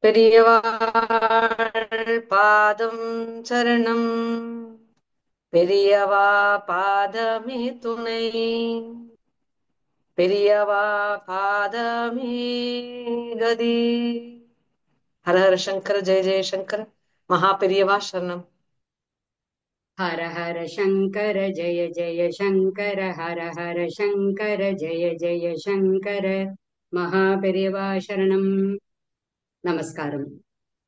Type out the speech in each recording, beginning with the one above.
பெரியவாள் பாதம் சரணம். பெரியவா பாதமே துணை. பெரியவா பாதமே கதி. ஹர ஹர சங்கர ஜெய ஜெய சங்கர. மகா பெரியவா சரணம். हर हर शङ्कर जय जय शङ्कर हर हर शङ्कर जय जय शङ्कर மகாபெரிவா சரணம். நமஸ்காரம்.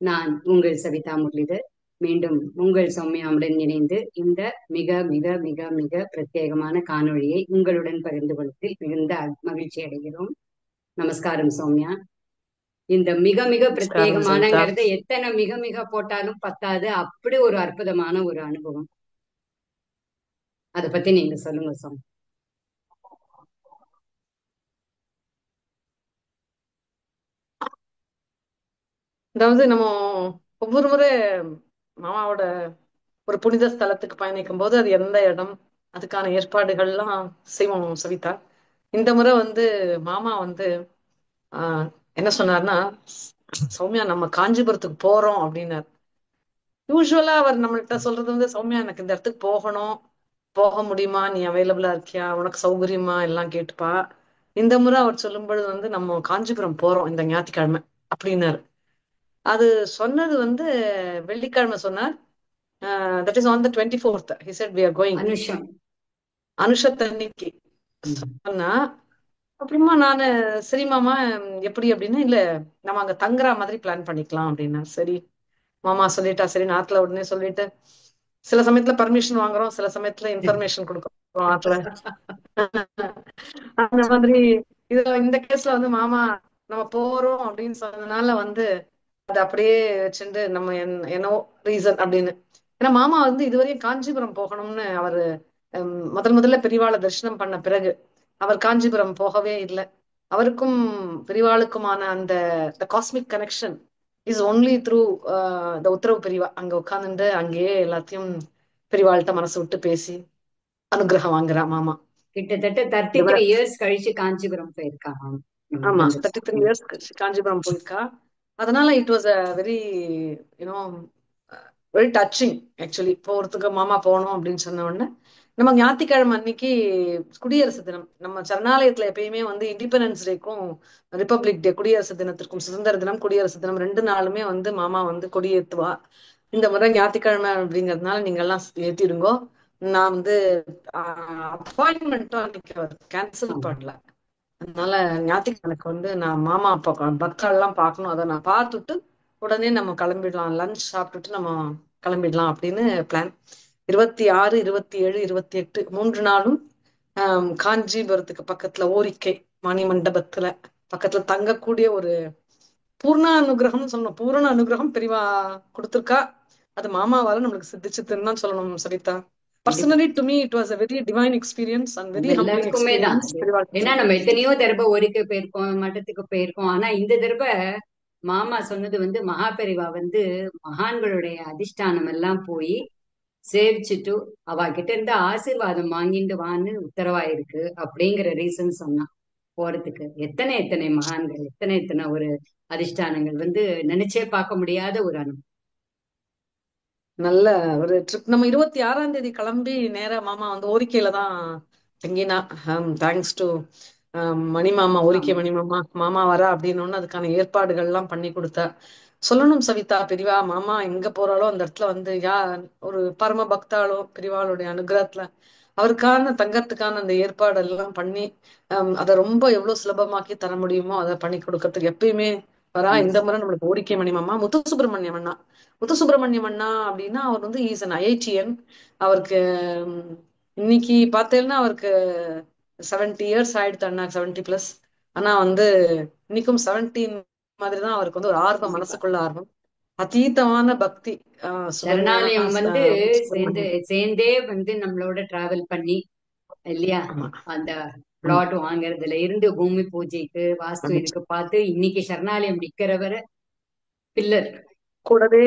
நான் உங்கள் சவிதா முரளிதர். மீண்டும் உங்கள் சௌமியாவுடன் இணைந்து இந்த மிக மிக மிக மிக பிரத்யேகமான காணொளியை உங்களுடன் பகிர்ந்து கொள்வதில் மிகுந்த மகிழ்ச்சி அடைகிறோம். நமஸ்காரம் சௌமியா. இந்த மிக மிக நமஸ்காரம் சவிதா. பிரத்யேகமானங்கிறத எத்தனை மிக மிக போட்டாலும் பத்தாது. அப்படி ஒரு அற்புதமான ஒரு அனுபவம். அதை பத்தி நீங்க சொல்லுங்க சௌமியா. அதாவது நம்ம ஒவ்வொரு முறை மாமாவோட ஒரு புனித ஸ்தலத்துக்கு பயணிக்கும் போது அது எந்த இடம், அதுக்கான ஏற்பாடுகள்லாம் செய்வோம் சவிதா. இந்த முறை மாமா ஆஹ் என்ன சொன்னார்னா, சௌமியா நம்ம காஞ்சிபுரத்துக்கு போறோம் அப்படின்னாரு. யூஸ்வலா அவர் நம்மள்கிட்ட சொல்றது சௌமியா எனக்கு இந்த இடத்துக்கு போகணும், போக முடியுமா, நீ அவைலபிளா இருக்கியா, உனக்கு சௌகரியமா எல்லாம் கேட்டுப்பா. இந்த முறை அவர் சொல்லும் பொழுது நம்ம காஞ்சிபுரம் போறோம் இந்த ஞாயிற்றுக்கிழமை அப்படின்னாரு. அது சொன்னது வெள்ளிக்கிழமை சொன்னார். That is on the 24th. He said we are going. Anusham. அனுஷத்தன்னைக்கு ம். சொன்னா. அப்புறமா நானு சரி மாமா, எப்படி அப்படின்னு, இல்ல நம்ம அங்க தங்குற மாதிரி பிளான் பண்ணிக்கலாம் அப்படின்னா. சரி மாமா சொல்லிட்டா சரி, நாத்துல உடனே சொல்லிட்டு சில சமயத்துல பர்மிஷன் வாங்குறோம், சில சமயத்துல இன்ஃபர்மேஷன் கொடுக்குறோம் ஆத்துல. அந்த மாதிரி இந்த கேஸ்ல மாமா நம்ம போறோம் அப்படின்னு சொன்னதுனால அது அப்படியே வச்சுட்டு நம்ம என்னவோ ரீசன் அப்படின்னு. ஏன்னா மாமா இதுவரையும் காஞ்சிபுரம் போகணும்னு அவரு முதல்ல பெரியவாளை தரிசனம் பண்ண பிறகு அவர் காஞ்சிபுரம் போகவே இல்லை. அவருக்கும் பெரியவாளுக்குமான அந்த cosmic connection is only through the உத்தரவு பெரியவா. அங்க உட்கார்ந்துட்டு அங்கேயே எல்லாத்தையும் பெரியவாள்கிட்ட மனசு விட்டு பேசி அனுகிரகம் வாங்குறா மாமா. கிட்டத்தட்ட தேர்ட்டி இந்த த்ரீ முறை இயர்ஸ் கழிச்சு காஞ்சிபுரம் போயிருக்காங்க. ஆமா, வந்துருச்சு. 33 இயர்ஸ் காஞ்சிபுரம் போயிருக்கா. அதனால it was a very you know very touching actually. போறதுக்கு மாமா போகணும் அப்படின்னு சொன்ன உடனே நம்ம ஞாயிற்றுக்கிழமை அன்னைக்கு குடியரசு தினம். நம்ம சரணாலயத்துல எப்பயுமே இண்டிபெண்டன்ஸ் டேக்கும் ரிப்பப்ளிக் டே, குடியரசு தினத்திற்கும், சுதந்திர தினம் குடியரசு தினம் ரெண்டு நாளுமே மாமா கொடியேத்துவா. இந்த முறை ஞாயிற்றுக்கிழமை அப்படிங்கறதுனால நீங்க எல்லாம் ஏத்திடுங்கோ. நான் அப்பாயின்மெண்ட்டும் அன்னைக்கு கேன்சல் ஆமா. பண்ணல. அதனால ஞாயிற்றுக்கிழமைக்கு நான் மாமா அப்பா பக்தாள் எல்லாம் பார்க்கணும், அதை நான் பார்த்துட்டு உடனே நம்ம கிளம்பிடலாம், லஞ்ச் சாப்பிட்டுட்டு நம்ம கிளம்பிடலாம் அப்படின்னு பிளான். 26, 27, 28 மூன்று நாளும் காஞ்சிபுரத்துக்கு பக்கத்துல ஓரிக்கை மணி மண்டபத்துல பக்கத்துல தங்கக்கூடிய ஒரு பூர்ண அனுகிரகம்னு சொல்லணும். பூரண அனுகிரகம் பெரியவா கொடுத்திருக்கா. அது மாமாவால நம்மளுக்கு சித்திச்சுதுன்னு தான் சொல்லணும் சரிதா. கண்டிப்பா. Personally to me it was a very divine experience and நம்ம very humbling எல்லாருக்குமே தான் experience அது. பெரியவா. ஏன்னா நம்ம எத்தனையோ தடவை ஒரிக்கை போயிருக்கோம், மட்டத்துக்கு போயிருக்கோம். ஆனா இந்த தடவை மாமா சொன்னது மகாபெரிவா மகான்களுடைய அதிஷ்டானம் எல்லாம் போய் சேவிச்சுட்டு அவ கிட்ட இருந்து ஆசீர்வாதம் வாங்கிட்டு வான்னு உத்தரவாயிருக்கு அப்படிங்கிற ரீசன் சொன்னான். போறதுக்கு எத்தனை எத்தனை மகான்கள், எத்தனை எத்தனை ஒரு அதிஷ்டானங்கள் நினைச்சே பார்க்க முடியாத ஒரு அனுபவம். நல்ல ஒரு ட்ரிப். நம்ம 26ஆம் தேதி கிளம்பி நேரா மாமா ஓரிக்கையில தான் தங்கினா. தேங்க்ஸ் டு மணிமாமா, ஓரிக்கை ஆமா. மணிமாமா. மாமா வரா அப்படின்னு அதுக்கான ஏற்பாடுகள் எல்லாம் பண்ணி கொடுத்தா. சொல்லணும் சவிதா, பெரியவா மாமா எங்க போறாளோ அந்த இடத்துல ஒரு பரம பக்தாளோ பெரியவாளுடைய அனுகிரகத்துல அவருக்கான தங்கறதுக்கான அந்த ஏற்பாடு எல்லாம் பண்ணி அதை ரொம்ப எவ்வளவு சுலபமாக்கி தர முடியுமோ அதை பண்ணி கொடுக்கறதுக்கு எப்பயுமே வரா. இந்த முறை நம்மளுக்கு ஓரிக்கை மணிமாமா முத்துசுப்பிரமணியம் அண்ணா. முத்துசுப்பிரமணியம் அண்ணா அப்படின்னா அவர் இஸ் அன் ஐஐடிஎன். அவருக்கு இன்னைக்கு பார்த்தேன்னா அவருக்கு 70 இயர்ஸ் ஆயிடுத்து அண்ணா, 70+. ஆனா இன்னைக்கும் 17 மாதிரிதான் அவருக்கு ஒரு ஆர்வம், கண்டிப்பா. மனசுக்குள்ள ஆர்வம், அதீதமான பக்தி. சுகன்யா சரணாலயம் சேர்ந்து சுப்பிரமணியம். சேர்ந்தே நம்மளோட டிராவல் பண்ணி இல்லையா, ஆமா அந்த ஆமா பிளாட் வாங்குறதுல இருந்து பூமி பூஜைக்கு வாஸ்து ஆமா. இதுக்கு பார்த்து இன்னைக்கு சரணாலயம் நிக்கிறவரை பில்லர். கூடவே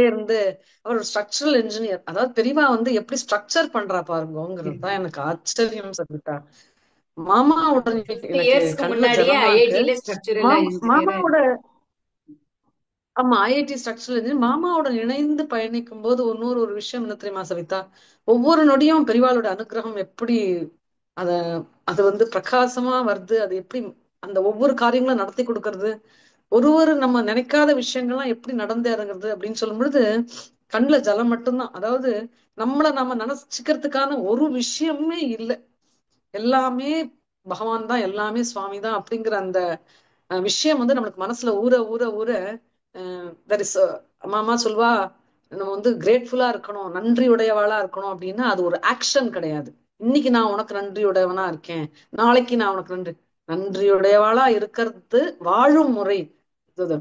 அவர் ஸ்ட்ரக்சரல் இன்ஜினியர். அதாவது பெரியவா எப்படி ஸ்ட்ரக்சர் பண்றா பாருங்கிறது தான் எனக்கு ஆச்சரியம் சபிதா. மாமாவோட 50 எனக்கு இயர்ஸ்க்கு கண்ணுல முன்னாடியே ஜலமா இருக்கு. ஐஐடியில ஸ்ட்ரக்சரல் இன்ஜினியரா மாமாவோட இருக்கு. ஆமா, ஐஐடி ஸ்ட்ரக்சரல் இன்ஜினியர் மாமாவோட இணைந்து பயணிக்கும் போது ஒரு விஷயம் என்ன தெரியுமா சவிதா? ஒவ்வொரு நொடியும் பெரியவாளோட அனுகிரகம் எப்படி அத அது வந்து பிரகாசமா வருது. அது எப்படி அந்த ஒவ்வொரு காரியங்களும் நடத்தி கொடுக்கறது, ஒரு நம்ம நினைக்காத விஷயங்கள்லாம் எப்படி நடந்து இறங்குறது அப்படின்னு சொல்லும் பொழுது கண்ணுல ஜலம் மட்டும்தான். அதாவது நம்ம நினைச்சுக்கிறதுக்கான ஒரு விஷயமே இல்லை. எல்லாமே பகவான் தான், எல்லாமே சுவாமி தான் அப்படிங்கிற அந்த விஷயம் வந்து நம்மளுக்கு மனசுல ஊற ஊற ஊற தட் இஸ் மாமா சொல்வா, நம்ம வந்து கிரேட்ஃபுல்லா இருக்கணும், நன்றியுடையவாளா இருக்கணும் அப்படின்னா அது ஒரு ஆக்ஷன் கிடையாது. இன்னைக்கு நான் உனக்கு நன்றியுடையவனா இருக்கேன், நாளைக்கு நான் உனக்கு நன்றியுடையவாளா இருக்கிறது வாழும் முறை.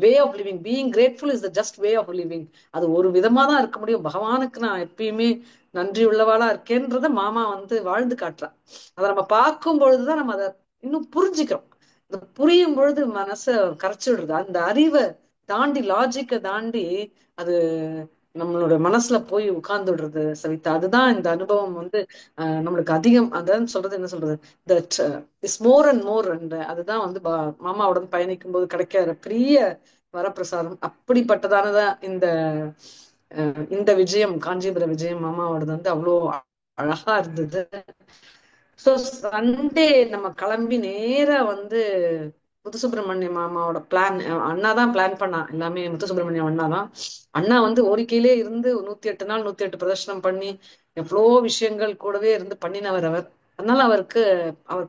Way of living, being grateful is the just way of living. அது ஒரு விதமா தான் இருக்க முடியும். பகவானுக்கு நான் எப்பயுமே நன்றி உள்ளவாளா இருக்கேன்றத மாமா வந்து வாழ்ந்து காட்டுறா. அதை நம்ம பார்க்கும் பொழுதுதான் நம்ம அதை இன்னும் புரிஞ்சுக்கிறோம். அது புரியும் பொழுது மனசை கரைச்சி விடுறது. அந்த அறிவை தாண்டி, லாஜிக்கை தாண்டி அது நம்மளோட மனசுல போய் உட்கார்ந்து விடுறது சவிதா. அதுதான் இந்த அனுபவம் வந்து நம்மளுக்கு அதிகம். அதான் சொல்றது, என்ன சொல்றது, that is more and more. And அதுதான் வந்து மாமாவுடன் பயணிக்கும் போது கிடைக்கிற பெரிய வரப்பிரசாதம். அப்படிப்பட்டதானதான் இந்த விஜயம், காஞ்சிபுரம் விஜயம் மாமாவோடது வந்து அவ்வளோ அழகா இருந்தது. சோ சண்டே நம்ம கிளம்பி நேரா வந்து முத்துசுப்பிரமணிய மாமாவோட பிளான், அண்ணா தான் பிளான் பண்ணா எல்லாமே. முத்துசுப்பிரமணியம் அண்ணா தான். அண்ணா வந்து ஓரிக்கையிலே இருந்து 108 நாள் 108 பிரதர்ஷனம் பண்ணி எவ்வளோ விஷயங்கள் கூடவே இருந்து பண்ணினவர் அவர். அதனால அவர்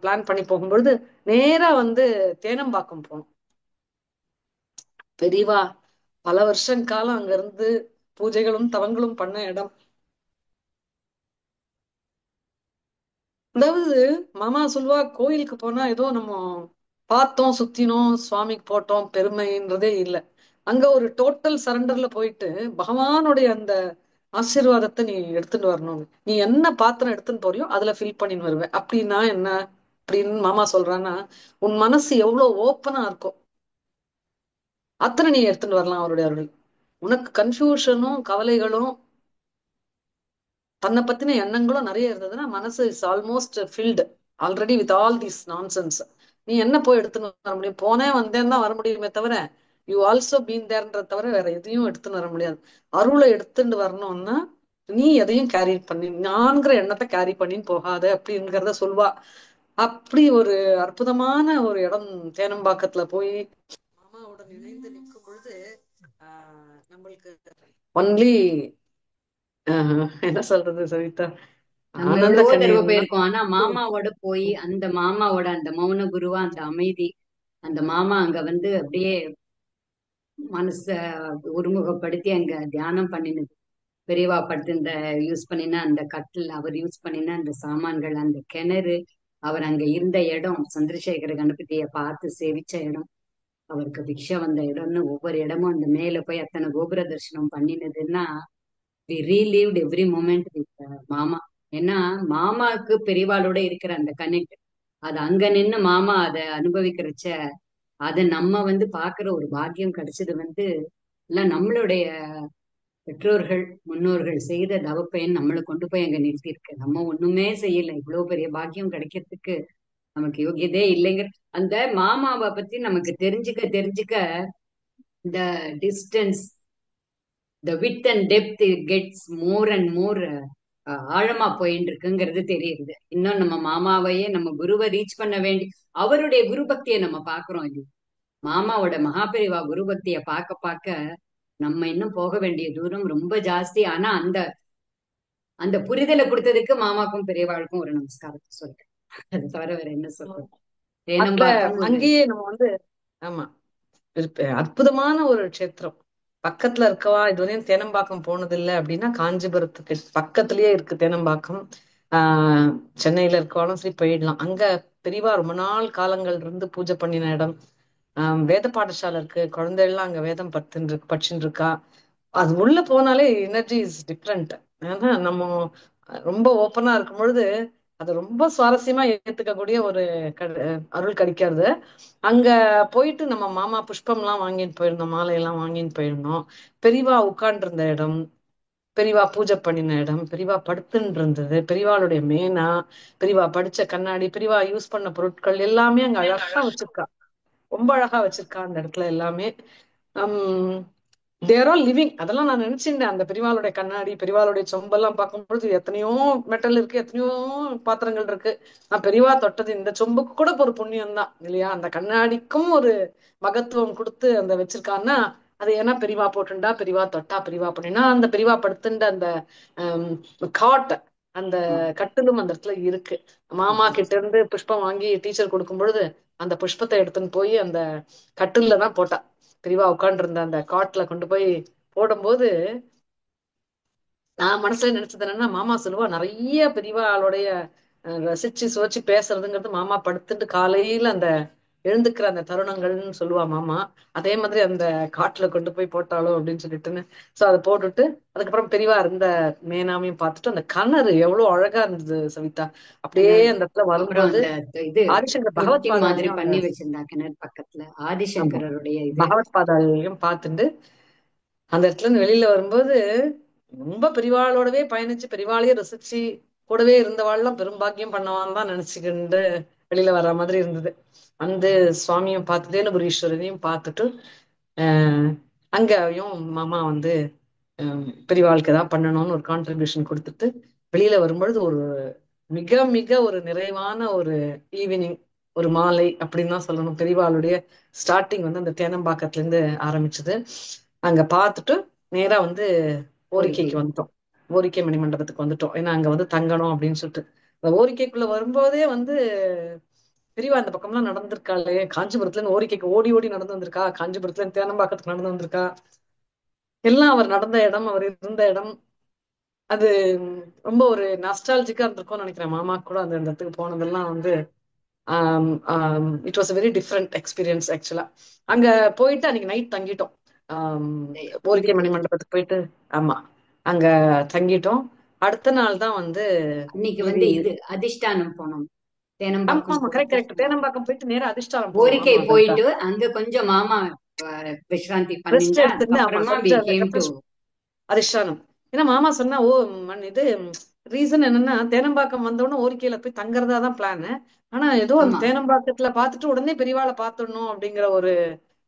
பிளான் பண்ணி போகும்பொழுது நேரா வந்து தேனம்பாக்கம் போனோம். பெரியவா பல வருஷம் காலம் அங்க இருந்து பூஜைகளும் தவங்களும் பண்ண இடம். அதாவது மாமா சொல்லுவா, கோயிலுக்கு போனா ஏதோ நம்ம பார்த்தோம் சுத்தினோம் சுவாமிக்கு போட்டோம் பெருமைன்றதே இல்லை. அங்க ஒரு டோட்டல் சரண்டர்ல போயிட்டு பகவானுடைய அந்த ஆசீர்வாதத்தை நீ எடுத்துட்டு வரணும். நீ என்ன பாத்திரம் எடுத்துன்னு போறியோ அதுல ஃபில் பண்ணின்னு வருவேன். அப்படின்னா என்ன அப்படின்னு மாமா சொல்றான்னா, உன் மனசு எவ்வளவு ஓப்பனா இருக்கும் அத்தனை நீ எடுத்துட்டு வரலாம் அவருடைய அருள். உனக்கு கன்ஃபியூஷனும் கவலைகளும் தன்னை பத்தின எண்ணங்களும் நிறைய இருந்ததுன்னா மனசு is almost filled already with all these nonsense. நீ என்ன போய் எடுத்துன்னு வர முடியும்? போனேன் வந்தேன் தான் வர முடியுமே தவிர யூ ஆல்சோ பீன் தேர்ன்ற தவிர வேற எதையும் எடுத்துன்னு வர முடியாது. அருளை எடுத்துட்டு வரணும்னா நீ எதையும் கேரி பண்ணி, நான்கிற எண்ணத்தை கேரி பண்ணின்னு போகாத அப்படிங்கிறத சொல்வா. அப்படி ஒரு அற்புதமான ஒரு இடம் தேனம்பாக்கத்துல போய் மாமாவுடன் இணைந்து நிற்கும் பொழுது நம்மளுக்கு ஒன்லி என்ன சொல்றது சவிதா, நம்ம ஆனந்த எவ்வளவோ தடவை கண்ணீர் தான். போயிருக்கோம். ஆனா மாமாவோட போய் அந்த மாமாவோட அந்த மௌன குருவா அந்த அமைதி, அந்த மாமா அங்க வந்து அப்படியே மனச ஒருமுகப்படுத்தி அங்க தியானம் பண்ணினது. பெரியவா படுத்திருந்த யூஸ் பண்ணின அந்த கட்டில், அவர் யூஸ் பண்ணின அந்த சாமான்கள், அந்த கிணறு, அவர் அங்க இருந்த இடம், சந்திரசேகர கணபதியை பார்த்து சேவிச்ச இடம், அவருக்கு பிக்ஷா வந்த இடம்னு ஒவ்வொரு இடமும் அந்த மேல போய் அத்தனை கோபுர தரிசனம் பண்ணினதுன்னா வி ரீலீவ்ட் எவ்ரி மூமெண்ட் வித் மாமா. ஏன்னா மாமாவுக்கு பெரியவாளோட இருக்கிற அந்த கனெக்ட், அது அங்க நின்னு மாமா அதை அனுபவிக்கிறச்ச அதை நம்ம வந்து பாக்குற ஒரு பாக்கியம் கிடைச்சது வந்து எல்லாம் நம்மளுடைய பெற்றோர்கள் முன்னோர்கள் செய்த தவப்பயன் நம்மளை கொண்டு போய் அங்க நிறுத்தியிருக்கு. நம்ம ஒண்ணுமே செய்யல, இவ்வளவு பெரிய பாக்கியம் கிடைக்கிறதுக்கு நமக்கு யோகியதே இல்லைங்கிற அந்த மாமாவை பத்தி நமக்கு தெரிஞ்சுக்க தெரிஞ்சுக்க இந்த distance, the with and depth gets more and more ஆழமா போயிட்டு இருக்குங்கிறது தெரியுது. இன்னும் நம்ம மாமாவையே நம்ம குருவை ரீச் பண்ண வேண்டி அவருடைய குரு பக்தியை நம்ம பாக்குறோம் இல்லையா? மாமாவோட மகாபெரிவா குரு பக்தியை பார்க்க பார்க்க நம்ம இன்னும் போக வேண்டிய தூரம் ரொம்ப ஜாஸ்தி. ஆனா அந்த அந்த புரிதலை கொடுத்ததுக்கு மாமாக்கும் பெரியவாளுக்கும் ஒரு நமஸ்காரத்தை சொல்றேன். அது தவிர வேற என்ன சொல்றது. அதுல தேனம்பாக்கம் ஒரு அங்கேயே நம்ம வந்து ஆமா அற்புதமான ஒரு க்ஷேத்திரம். பக்கத்துல இருக்கவா இதுவரையும் தேனம்பாக்கம் போனது இல்லை அப்படின்னா காஞ்சிபுரத்துக்கு பக்கத்திலேயே இருக்கு தேனம்பாக்கம். ஆஹ் சென்னையில இருக்கவாலும் சரி போயிடலாம் அங்க. பெரியவா ரொம்ப நாள் காலங்கள் இருந்து பூஜை பண்ணின இடம். வேத பாடசாலை இருக்கு, குழந்தைகள்லாம் அங்க வேதம் படிச்சுட்டு இருக்கா. அது உள்ள போனாலே எனர்ஜி இஸ் டிஃப்ரெண்ட். ஏன்னா நம்ம ரொம்ப ஓப்பனா இருக்கும் பொழுது அது ரொம்ப சுவாரஸ்யமா ஏத்துக்கக்கூடிய ஒரு அருள் கிடைக்கிறது. அங்க போயிட்டு நம்ம மாமா புஷ்பம் எல்லாம் வாங்கிட்டு போயிருந்தோம், மாலை எல்லாம் வாங்கிட்டு போயிருந்தோம். பெரியவா உட்கார்ந்து இருந்த இடம், பெரியவா பூஜை பண்ணின இடம், பெரியவா படுத்துன்னு இருந்தது, பெரியவாளுடைய மேனா, பெரியவா படிச்ச கண்ணாடி, பெரியவா யூஸ் பண்ண பொருட்கள் எல்லாமே அங்க அழகா வச்சிருக்கா. ரொம்ப அழகா வச்சிருக்கா அந்த இடத்துல எல்லாமே. ஹம் தேர் ஆல் லிவிங். அதெல்லாம் நான் நினைச்சிருந்தேன். அந்த பெரியவாளுடைய கண்ணாடி, பெரியவாளுடைய சொம்பெல்லாம் பார்க்கும்பொழுது எத்தனையோ மெட்டல் இருக்கு, எத்தனையோ பாத்திரங்கள் இருக்கு. நான் பெரியவா தொட்டது இந்த சொம்புக்கு கூட ஒரு புண்ணியம் தான் இல்லையா? அந்த கண்ணாடிக்கும் ஒரு மகத்துவம் கொடுத்து அந்த வச்சிருக்கான்னா அது ஏன்னா பெரியவா போட்டுண்டா, பெரியவா தொட்டா, பெரியவா பண்ணினா அந்த பெரியவா படுத்துண்ட அந்த காட், அந்த ஆமா. கட்டிலும் அந்த இடத்துல இருக்கு. மாமா கிட்ட இருந்து புஷ்பம் வாங்கி டீச்சர் கொடுக்கும் பொழுது அந்த புஷ்பத்தை எடுத்துன்னு போய் அந்த கட்டில்ல தான் போட்டா. பெரியவா உட்கார்ந்து இருந்த அந்த காட்ல கொண்டு போய் போடும்போது நான் மனசுல நினைச்சது என்னன்னா, மாமா சொல்லுவா நிறைய பெரியவாளுடைய ரசிச்சு சுவைச்சு பேசுறதுங்கிறது மாமா படுத்துட்டு காலையில அந்த எழுந்துக்கிற அந்த தருணங்கள்னு சொல்லுவா மாமா. அதே மாதிரி அந்த காட்டுல கொண்டு போய் போட்டாலும் அப்படின்னு சொல்லிட்டுன்னு. சோ அதை போட்டுட்டு அதுக்கப்புறம் பெரியவா இருந்த மேனாமையும் பார்த்துட்டு அந்த கிணறு எவ்வளவு அழகா இருந்தது சவிதா. அப்படியே கிணறு. அந்த இடத்துல அப்புறம் வரும்போது அந்த இது ஆதிசங்கர் பகவத் தொட்டி மாதிரி பாதாலையும் அந்த பண்ணி வச்சிருந்தா கிணறு பக்கத்துல ஆமா ஆதிசங்கரருடைய இது. பகவத் பாதாலையும் பார்த்துட்டு அந்த இடத்துல இருந்து வெளியில வரும்போது ரொம்ப பெரியவாளோடவே பயணிச்சு பெரியவாளையே ரசிச்சு கூடவே இருந்தவாள்லாம் பெரும்பாக்கியம் பண்ணவான்னு தான் நினைச்சுக்கிண்டு வெளியில வர்ற மாதிரி இருந்தது. வந்து சுவாமியும் பார்த்து தேனுபுரீஸ்வரரையும் பார்த்துட்டு ஆஹ் அங்கேயும் மாமா வந்து பெரியவாளுக்கு ஏதாவது பண்ணணும்னு ஒரு கான்ட்ரிபியூஷன் கொடுத்துட்டு வெளியில வரும்பொழுது ஒரு மிக மிக ஒரு நிறைவான ஒரு ஈவினிங், ஒரு மாலை அப்படின்னு தான் சொல்லணும். பெரியவாளுடைய ஸ்டார்டிங் வந்து அந்த தேனம்பாக்கத்துல இருந்து ஆரம்பிச்சது. அங்க பார்த்துட்டு நேரா வந்து கோரிக்கை. ஓரிக்கைக்கு வந்துட்டோம். ஓரிக்கை மணிமண்டபத்துக்கு வந்துட்டோம். ஏன்னா அங்க வந்து தங்கணும் அப்படின்னு சொல்லிட்டு அந்த ஓரிக்கைக்குள்ள வரும்போதே வந்து பெரியவா அந்த பக்கம்லாம் நடந்திருக்காளே, காஞ்சிபுரத்துல இருந்து ஓரிக்கைக்கு ஓடி ஓடி நடந்து வந்திருக்கா, காஞ்சிபுரத்துல இருந்து தேனம்பாக்கத்துக்கு நடந்து வந்திருக்கா. எல்லாம் அவர் நடந்த இடம், அவர் இருந்த இடம். அது ரொம்ப ஒரு நாஸ்டாலஜிக்கா இருந்திருக்கும்னு நினைக்கிறேன். மாமா கூட அந்த அந்த இடத்துக்கு போனதெல்லாம் வந்து it was very different experience ஆக்சுவலா. அங்க போயிட்டு அன்னைக்கு நைட் தங்கிட்டோம். ஆம், ஓரிக்கை இதுக்கு மணி மண்டபத்துக்கு போயிட்டு ஆமா அங்க தங்கிட்டோம். அடுத்த நாள் தான் வந்து அன்னைக்கு மீதி. வந்து இது அதிஷ்டானம் போனோம். ஆமா தேனம்பாக்கம் ஆமா கரெக்ட் போயிட்டு கரெக்ட். தேனம்பாக்கம் போயிட்டு நேரா அதிஷ்டானம் போனோம். கோரிக்கை ஆமா கவிதா. போயிட்டு அங்க கொஞ்சம் மாமா விஷ்ராந்தி ரெஸ்ட் பண்ணிட்டு எடுத்துட்டு ஆமா அதுக்கப்புறமா வி கொஞ்சம் அந்த கேம் டு. ரெஃப்ரெஷ் அதிஷ்டானம். ஏன்னா மாமா சொன்னா ஓ இது ரீசன் என்னன்னா தேனம்பாக்கம் வந்தோடனே ஓரிக்கையில போய் தங்குறதா தான் பிளான். ஆனா ஏதோ அந்த ஆமா. தேனம்பாக்கத்துல பார்த்துட்டு உடனே பெரியவாளை பார்த்துடணும் அப்படிங்கிற ஒரு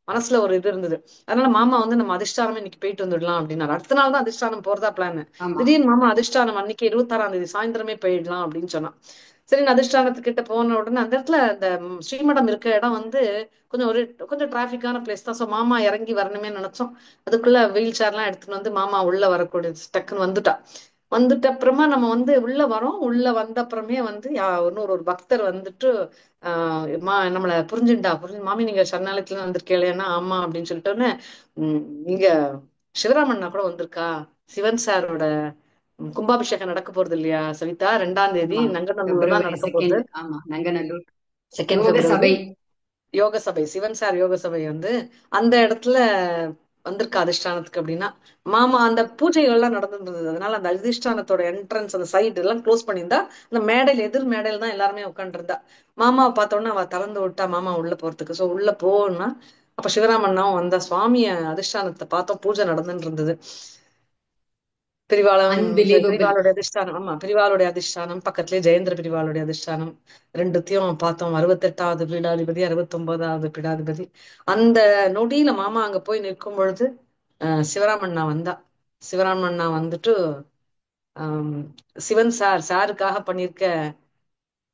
மனசுல ஒரு இது இருந்தது. அதனால மாமா வந்து நம்ம அதிஷ்டானம் இன்னைக்கு போயிட்டு வந்துடலாம் அப்படின்னாரு. அடுத்த நாள் தான் அதிஷ்டானம் போறதா பிளான். ஆமா. திடீர்னு மாமா அதிஷ்டானம் அன்னைக்கு 26ஆம் தேதி சாயந்தரமே போயிடலாம் அப்படின்னு சொன்னான். சரி நான் அதிஷ்டானத்துக்கிட்ட போன உடனே அந்த இடத்துல அந்த ஸ்ரீமடம் இருக்க இடம் வந்து கொஞ்சம் ஒரு கொஞ்சம் டிராபிக்கான பிளேஸ் தான். ஸோ மாமா இறங்கி வரணுமே நினைச்சோம். அதுக்குள்ள வீல் சேர்லாம் எடுத்துட்டு வந்து மாமா உள்ள வரக்கூடிய டக்குன்னு வந்துட்டா. வந்துட்ட அப்புறமா நம்ம வந்து உள்ள வரோம். உள்ள வந்த அப்புறமே வந்து இன்னொரு ஒரு பக்தர் வந்துட்டு நம்மள புரிஞ்சு மாமி நீங்க சரணாலயத்துல வந்திருக்கேன்னா ஆமா அப்படின்னு சொல்லிட்டோன்னே உம் இங்க சிவராமண்ணா கூட வந்திருக்கா. சிவன் சாரோட கும்பாபிஷேகம் நடக்க போறது இல்லையா சவிதா? 2ஆம் தேதி ஆமா. நங்கநல்லூர்ல தான் பிப்ரவரி நடக்க போகுது. 2. ஆமா, நங்கநல்லூர். செகண்ட் யோக பிப்ரவரி சபை. யோக சபை, சிவன் சார் யோக சபை வந்து அந்த இடத்துல வந்திருக்க அதிஷ்டானத்துக்கு அப்படின்னா மாமா அந்த பூஜைகள் எல்லாம் நடந்துட்டு இருந்தது. அதனால அந்த அதிஷ்டானத்தோட என்ட்ரன்ஸ் அந்த சைடு எல்லாம் க்ளோஸ் பண்ணியிருந்தா அந்த மேடையில எதிர் மேடையில தான் எல்லாருமே உட்காந்துருந்தா. மாமாவை பார்த்தோன்னா அவ திறந்து விட்டா மாமா உள்ள போறதுக்கு. சோ உள்ள போனா அப்ப சிவராமண்ணாவும் வந்தா. சுவாமிய அதிஷ்டானத்தை பார்த்தோம். பூஜை நடந்துட்டு இருந்தது. பிரிவாளம் அன்பிலீவபிள். பிரிவாளுடைய அதிஷ்டானம். ஆமா பிரிவாளுடைய அதிஷ்டானம் பக்கத்துலயே ஜெயேந்திர பிரிவாளுடைய அதிஷ்டானம். ரெண்டுத்தையும் பார்த்தோம். 68வது பீடாதிபதி, 69வது பீடாதிபதி. அந்த நொடியில மாமா அங்க போய் நிற்கும் பொழுது சிவராமண்ணா வந்தா. சிவராமண்ணா வந்துட்டு ஆஹ் சிவன் சாருக்காக பண்ணியிருக்க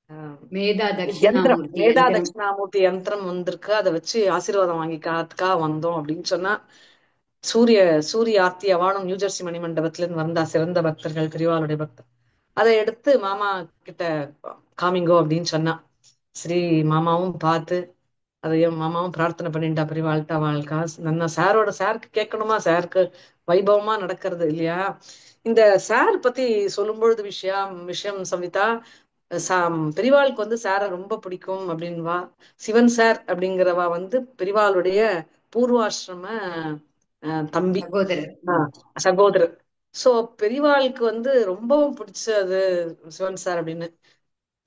ஆஹ் மேதா யந்திரம், தட்சிணாமூர்த்தி மேதா யந்திரம். தட்சிணாமூர்த்தி யந்திரம் வந்திருக்கு. அதை வச்சு ஆசீர்வாதம் வாங்கிக்காதுக்காக வந்தோம் அப்படின்னு சொன்னா சூரிய சூரிய ஆர்த்தி அவார்டும் நியூஜெர்சி மணிமண்டபத்துல இருந்து வந்தா. சிறந்த பக்தர்கள் பெரியவாளுடைய பக்தர் அதை எடுத்து மாமா கிட்ட காமிங்கோ அப்படின்னு சொன்னா. சரி மாமாவும் பார்த்து அதையும் மாமாவும் பிரார்த்தனை பண்ணிட்டா பெரியவாழ்கிட்ட. வாழ்க்கா நன்னா சாருக்கு கேட்கணுமா, சாருக்கு வைபவமா நடக்கிறது இல்லையா? இந்த சார் பத்தி சொல்லும் பொழுது விஷயம் சவிதா, பெரியவாளுக்கு வந்து சாரை ரொம்ப பிடிக்கும் அப்படின்வா. சிவன் சார் அப்படிங்கிறவா வந்து பெரியவாளுடைய பூர்வாசிரம தம்பி, சகோதரர். ஆஹ் சகோதரர். சோ பெரியவாளுக்கு வந்து ரொம்பவும் பிடிச்சது சிவன் சார் அப்படின்னு.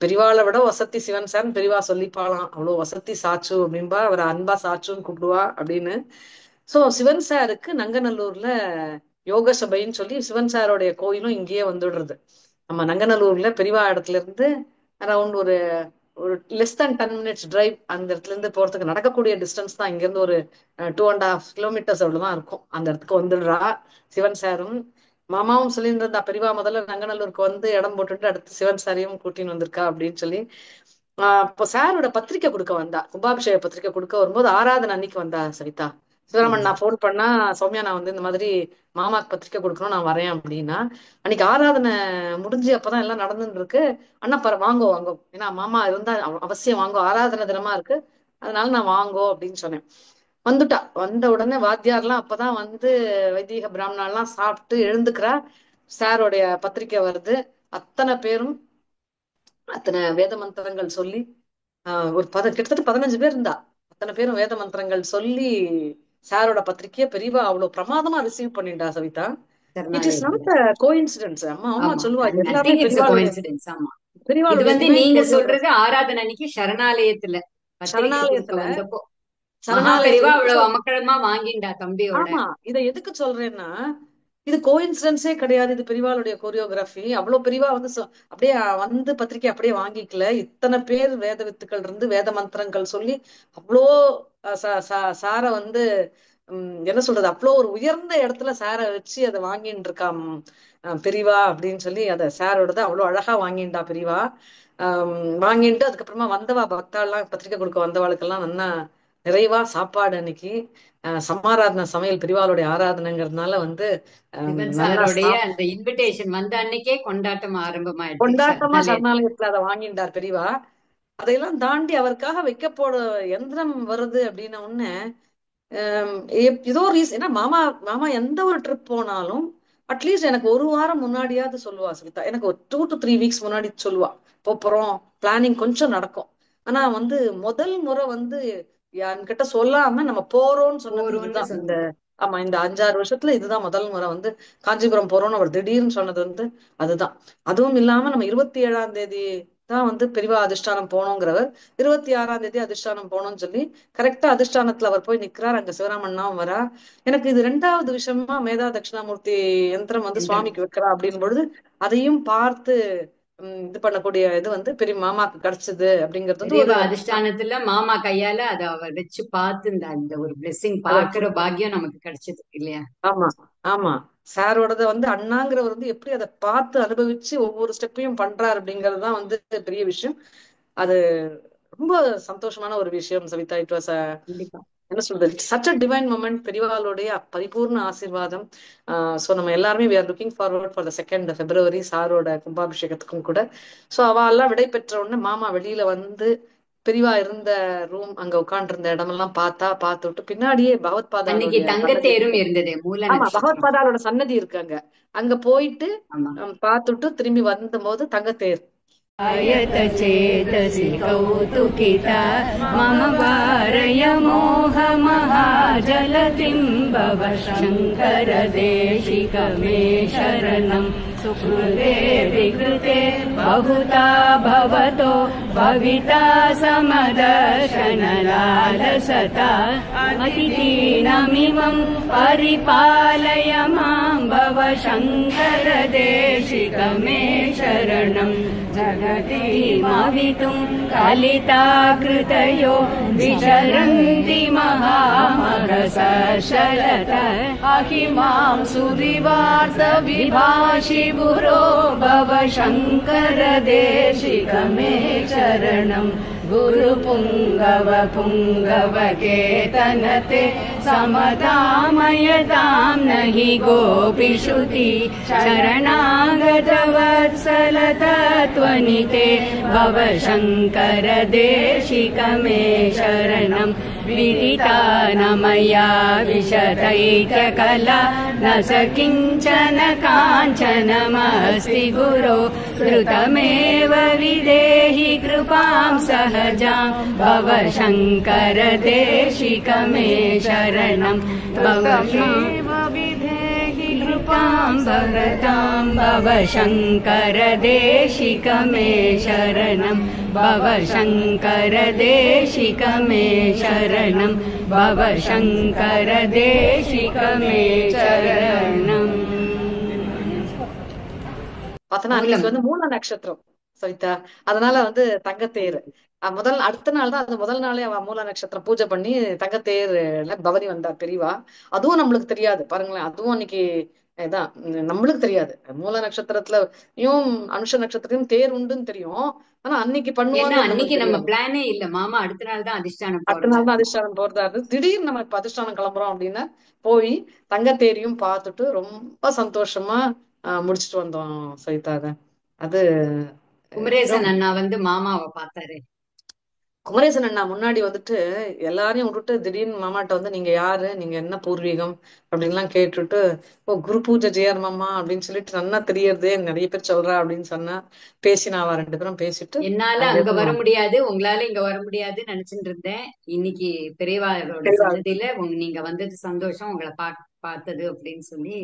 பெரியவாளை விட வசத்தி சிவன் சார்னு பெரியவா சொல்லிப்பாளாம். அவ்வளவு வசத்தி சாச்சு அப்படின்பா. அவரை அன்பா சாச்சுன்னு கூப்பிடுவா அப்படின்னு. சோ சிவன் சாருக்கு நங்கநல்லூர்ல யோக சபைன்னு சொல்லி சிவன் சாரோடைய கோயிலும் இங்கேயே வந்துடுறது. நம்ம நங்கநல்லூர்ல பெரியவா இடத்துல இருந்து அரௌண்ட் ஒரு ஒரு லெஸ் தேன் 10 minutes டிரைவ் அந்த இடத்துல இருந்து போறதுக்கு நடக்கக்கூடிய டிஸ்டன்ஸ் தான். இங்க இருந்து ஒரு 2.5 kilometers அவ்வளவுதான் இருக்கும். அந்த இடத்துக்கு வந்துடுறா சிவன் சாரும். மாமாவும் சொல்லியிருந்தா பெரியவா முதல்ல நங்கநல்லூருக்கு வந்து இடம் போட்டுட்டு அடுத்து சிவன் சாரையும் கூட்டின்னு வந்திருக்கா அப்படின்னு சொல்லி. இப்போ சாரோட பத்திரிக்கை கொடுக்க வந்தா, கும்பாபிஷேக பத்திரிக்கை கொடுக்க வரும்போது ஆராதனை அன்னைக்கு வந்தா சவிதா. சிவராமன் நான் ஃபோன் பண்ணா, சௌமியா நான் வந்து இந்த மாதிரி மாமாக்கு பத்திரிக்கை கொடுக்கணும் நான் வரேன் அப்படின்னா, அன்னைக்கு ஆராதனை முடிஞ்சு அப்பதான் எல்லாம் நடந்துட்டு இருக்கு. அண்ணா வாங்கோ வாங்கோ, ஏன்னா மாமா இருந்தா அவசியம் வாங்கோ, ஆராதனை தினமா இருக்கு, அதனால நான் வாங்கோ அப்படின்னு சொன்னேன். வந்துட்டா. வந்த உடனே வாத்தியார்லாம் அப்பதான் வந்து வைதீக பிராமணாலாம் சாப்பிட்டு எழுந்துக்கிறா. சாரோடைய பத்திரிக்கை வருது. அத்தனை பேரும் அத்தனை வேத மந்திரங்கள் சொல்லி ஒரு கிட்டத்தட்ட 15 பேர் இருந்தா. அத்தனை பேரும் வேத மந்திரங்கள் சொல்லி சாரோட பத்திரிக்கைய பெரியவா அவ்வளவு பிரமாதமா ரிசீவ் பண்ணிட்டா சவிதா. இட் இஸ் சரணாலயத்துல. Not coincidence. அம்மா அம்மா ஆமா, சொல்லுவா எல்லாமே நத்திங் இட்ஸ் பெரியவாளுடைய கோஇன்சிடென்ஸ். ஆமா, இது பெரியவாளுடைய வந்து டிவைன் நீங்க சொல்றது கோரியோகிராஃபி. ஆராதனை அன்னைக்கு சரணாலயத்துல பத்திரிக்கை கொடுக்க சரணாலயத்துல வந்தப்போ மகா சரணாலயத்துல பெரிவா எதுக்கு அவ்வளவு அமக்களமா வாங்கிண்டா தம்பியோட. ஆமா, இதை எதுக்கு சொல்றேன்னா, இது கோயின்சிடன்ஸே கிடையாது. இது பெரியவாளுடைய கோரியோகிராஃபி. அவ்வளவு பெரியவா வந்து அப்படியே வந்து பத்திரிக்கை அப்படியே வாங்கிக்கல. இத்தனை பேர் வேத வித்துக்கள் இருந்து வேத மந்திரங்கள் சொல்லி அவ்வளோ சார வந்து என்ன சொல்றது, அவ்வளோ ஒரு உயர்ந்த இடத்துல சார வச்சு அதை வாங்கிட்டு இருக்காம் பெரியவா அப்படின்னு சொல்லி. அதை சாரோடத அவ்வளவு அழகா வாங்கிண்டா பெரியவா. வாங்கிட்டு அதுக்கப்புறமா வந்தவா பக்தாள்லாம் பத்திரிக்கை கொடுக்க வந்தவாளுக்கெல்லாம் நல்லா நிறைவா சாப்பாடு அன்னைக்கு. சமாராதன சமையல் பெரியவாளுடைய ஆராதனைங்கிறதுனால வந்து சிவன் நல்லா சாரோடைய அந்த இன்விடேஷன் வந்த அன்னைக்கே கொண்டாட்டம் ஆரம்பமாயிடுச்சு கொண்டாட்டமா சரணாலயத்துல. சரணாலயத்துல அதை வாங்கிட்டார் பெரியவா. அதையெல்லாம் தாண்டி அவருக்காக வைக்க போட எந்திரம் வருது அப்படின்ன உடனே ஏதோ ரீசன். ஏன்னா மாமா மாமா எந்த ஒரு ட்ரிப் போனாலும் அட்லீஸ்ட் எனக்கு ஒரு வாரம் முன்னாடியாவது சொல்லுவா சவிதா. எனக்கு ஒரு 2 to 3 weeks முன்னாடி சொல்லுவா போறோம், பிளானிங் கொஞ்சம் நடக்கும். ஆனா வந்து முதல் முறை வந்து என்கிட்ட சொல்லாம நம்ம போறோம்னு சொன்னது போறோம்னு இதுதான். இந்த சொன்னது. ஆமா, இந்த 5-6 வருஷத்துல இதுதான் முதல் முறை வந்து காஞ்சிபுரம் போறோம்னு அவர் திடீர்னு சொன்னது வந்து அதுதான். அதுவும் இல்லாம நம்ம 27ஆம் தேதி தான் வந்து பெரியவா அதிஷ்டானம் போனோங்கிறவர் 26ஆம் தேதி அதிஷ்டானம் போனோம்னு சொல்லி கரெக்டா அதிஷ்டானத்துல அவர் போய் நிக்கிறார். அங்க சிவராமண்ணாவும் வரா. எனக்கு இது 2வது விஷயமா மேதா தட்சிணாமூர்த்தி யந்திரம் வந்து என்று சுவாமிக்கு வைக்கிறா அப்படின் பொழுது அதையும் பார்த்து இது பண்ணக்கூடிய இது வந்து பெரிய மாமாக்கு கிடைச்சது அப்படிங்கிறது வந்து ஒரு பெரியவா அதிஷ்டானத்துல மாமா கையால அதை அவர் வச்சு பார்த்து இந்த அந்த ஒரு பிளெஸிங் அதை பாக்குற பாக்கியம் நமக்கு கிடைச்சது இல்லையா? ஆமா ஆமா, சாரோடத வந்து அண்ணாங்கிறவர் வந்து எப்படி அதை பார்த்து அனுபவிச்சு ஒவ்வொரு ஸ்டெப்பையும் பண்றாரு அப்படிங்கறதுதான் வந்து பெரிய விஷயம். அது ரொம்ப சந்தோஷமான ஒரு விஷயம் சவிதா. இட் வாஸ் கண்டிப்பா. என்ன சொல்றது, சச் அ டிவைன் மொமெண்ட். பெரியவாளுடைய பரிபூர்ண ஆசீர்வாதம். சோ நம்ம எல்லாருமே we are looking forward for the 2nd February சாரோட கும்பாபிஷேகத்துக்கும் கூட. சோ அவ எல்லாம் விடை பெற்ற உடனே மாமா வெளியில வந்து பெரியவா இருந்த ரூம் அங்க உட்கார்ந்து இருந்த இடமெல்லாம் பார்த்துட்டு பின்னாடியே பகவத் அன்னைக்கு பாதாளுடைய சன்னதி தங்கத்தேரும் இருக்கு. இருந்தது மூல ஆமா, பகவத் நட்சத்திரம். பாதாளோட சன்னதி இருக்கு அங்க. அங்க போயிட்டு ஆமா. பார்த்துட்டு திரும்பி வந்த போது தங்கத்தேர் आयत चेतसि कौतुकिता मम वारय मोह महाजलतिं भव शङ्कर देशिक मे शरणं सुकृते विकृते बहुता भवतो भविता समदर्शनलालसता अतिदीनमिमं परिपालय मां भव शङ्कर देशिक मे शरणं जगतीमवितुं कलिताकृतयो विचरन्ति महामगसशलत अहिमां सुविवार्तविभाषिपुरो भव शङ्कर देशिक मे शरणं गुरुपुङ्गव पुङ्गवकेतनते समतामयतां नहि गोपिश्रुति शरणागतवत्सलतत्त्वनिते भव शङ्कर देशिक मे शरणं विदिता न मया विशदैककला न स किञ्चन काञ्चनमस्ति गुरो कृतमेव विदेहि कृपां सहजां भव शङ्कर देशिक मे शरणं भवमेव विधेहि कृपां भरतां भव शङ्कर देशिक मे शरणं भव शङ्कर देशिक मे शरणं भव शङ्कर देशिक मे शरणं பார்த்தனா அன்னைக்கு வந்து மூல நட்சத்திரம் சரிதா. அதனால வந்து தங்கத்தேர் முதல் அடுத்த நாள் தான், அது முதல் நாளே அவ மூல நட்சத்திரம் பூஜை பண்ணி தங்கத்தேர்ல பவனி வந்தா பெரியவா. அதுவும் நம்மளுக்கு தெரியாது பாருங்களேன். அதுவும் அன்னைக்கு இதான் நம்மளுக்கு தெரியாது. மூல நட்சத்திரத்துலயும் அனுஷ நட்சத்திரத்தையும் தேர் உண்டுன்னு தெரியும். ஆனா அன்னைக்கு ஏன்னா பண்ணுவாங்கன்னு அன்னைக்கு நம்மளுக்கு நம்ம தெரியாது. பிளானே இல்ல, மாமா அடுத்த நாள் தான் அதிஷ்டானம் அடுத்த போறதா நாள் தான் இருந்தோம். அதிஷ்டானம் போறதா இருந்து திடீர்னு நம்ம இப்ப அதிஷ்டானம் கிளம்புறோம் அப்படின்னா போய் தங்கத்தேரியும் பார்த்துட்டு ரொம்ப சந்தோஷமா முடிச்சிட்டு வந்தோம் சவிதா. அது குமரேசன் மிகவும் அண்ணா வந்து மாமாவை பார்த்தாரு. குமரேசன் அண்ணா முன்னாடி வந்துட்டு எல்லாரையும் விட்டுட்டு திடீர்னு மாமாட்ட வந்து நீங்க யாரு, நீங்க என்ன பூர்வீகம் அப்படின்லாம் கேட்டுட்டு, ஓ குரு பூஜை ஜெயர் மாமா அப்படின்னு சொல்லிட்டு நன்னா தெரியறதே நிறைய பேர் சொல்றா அப்படின்னு சொன்னா பேசினாவா, ரெண்டு பேரும் பேசிட்டு என்னால அங்க அங்கிருந்து வர முடியாது, உங்களால இங்க வர முடியாதுன்னு நினைச்சிட்டு இருந்தேன். இன்னைக்கு பெரியவாளோட தெளிவா. சன்னதியில நீங்க வந்தது சந்தோஷம், உங்களை பார்த்தது அப்படின்னு சொல்லி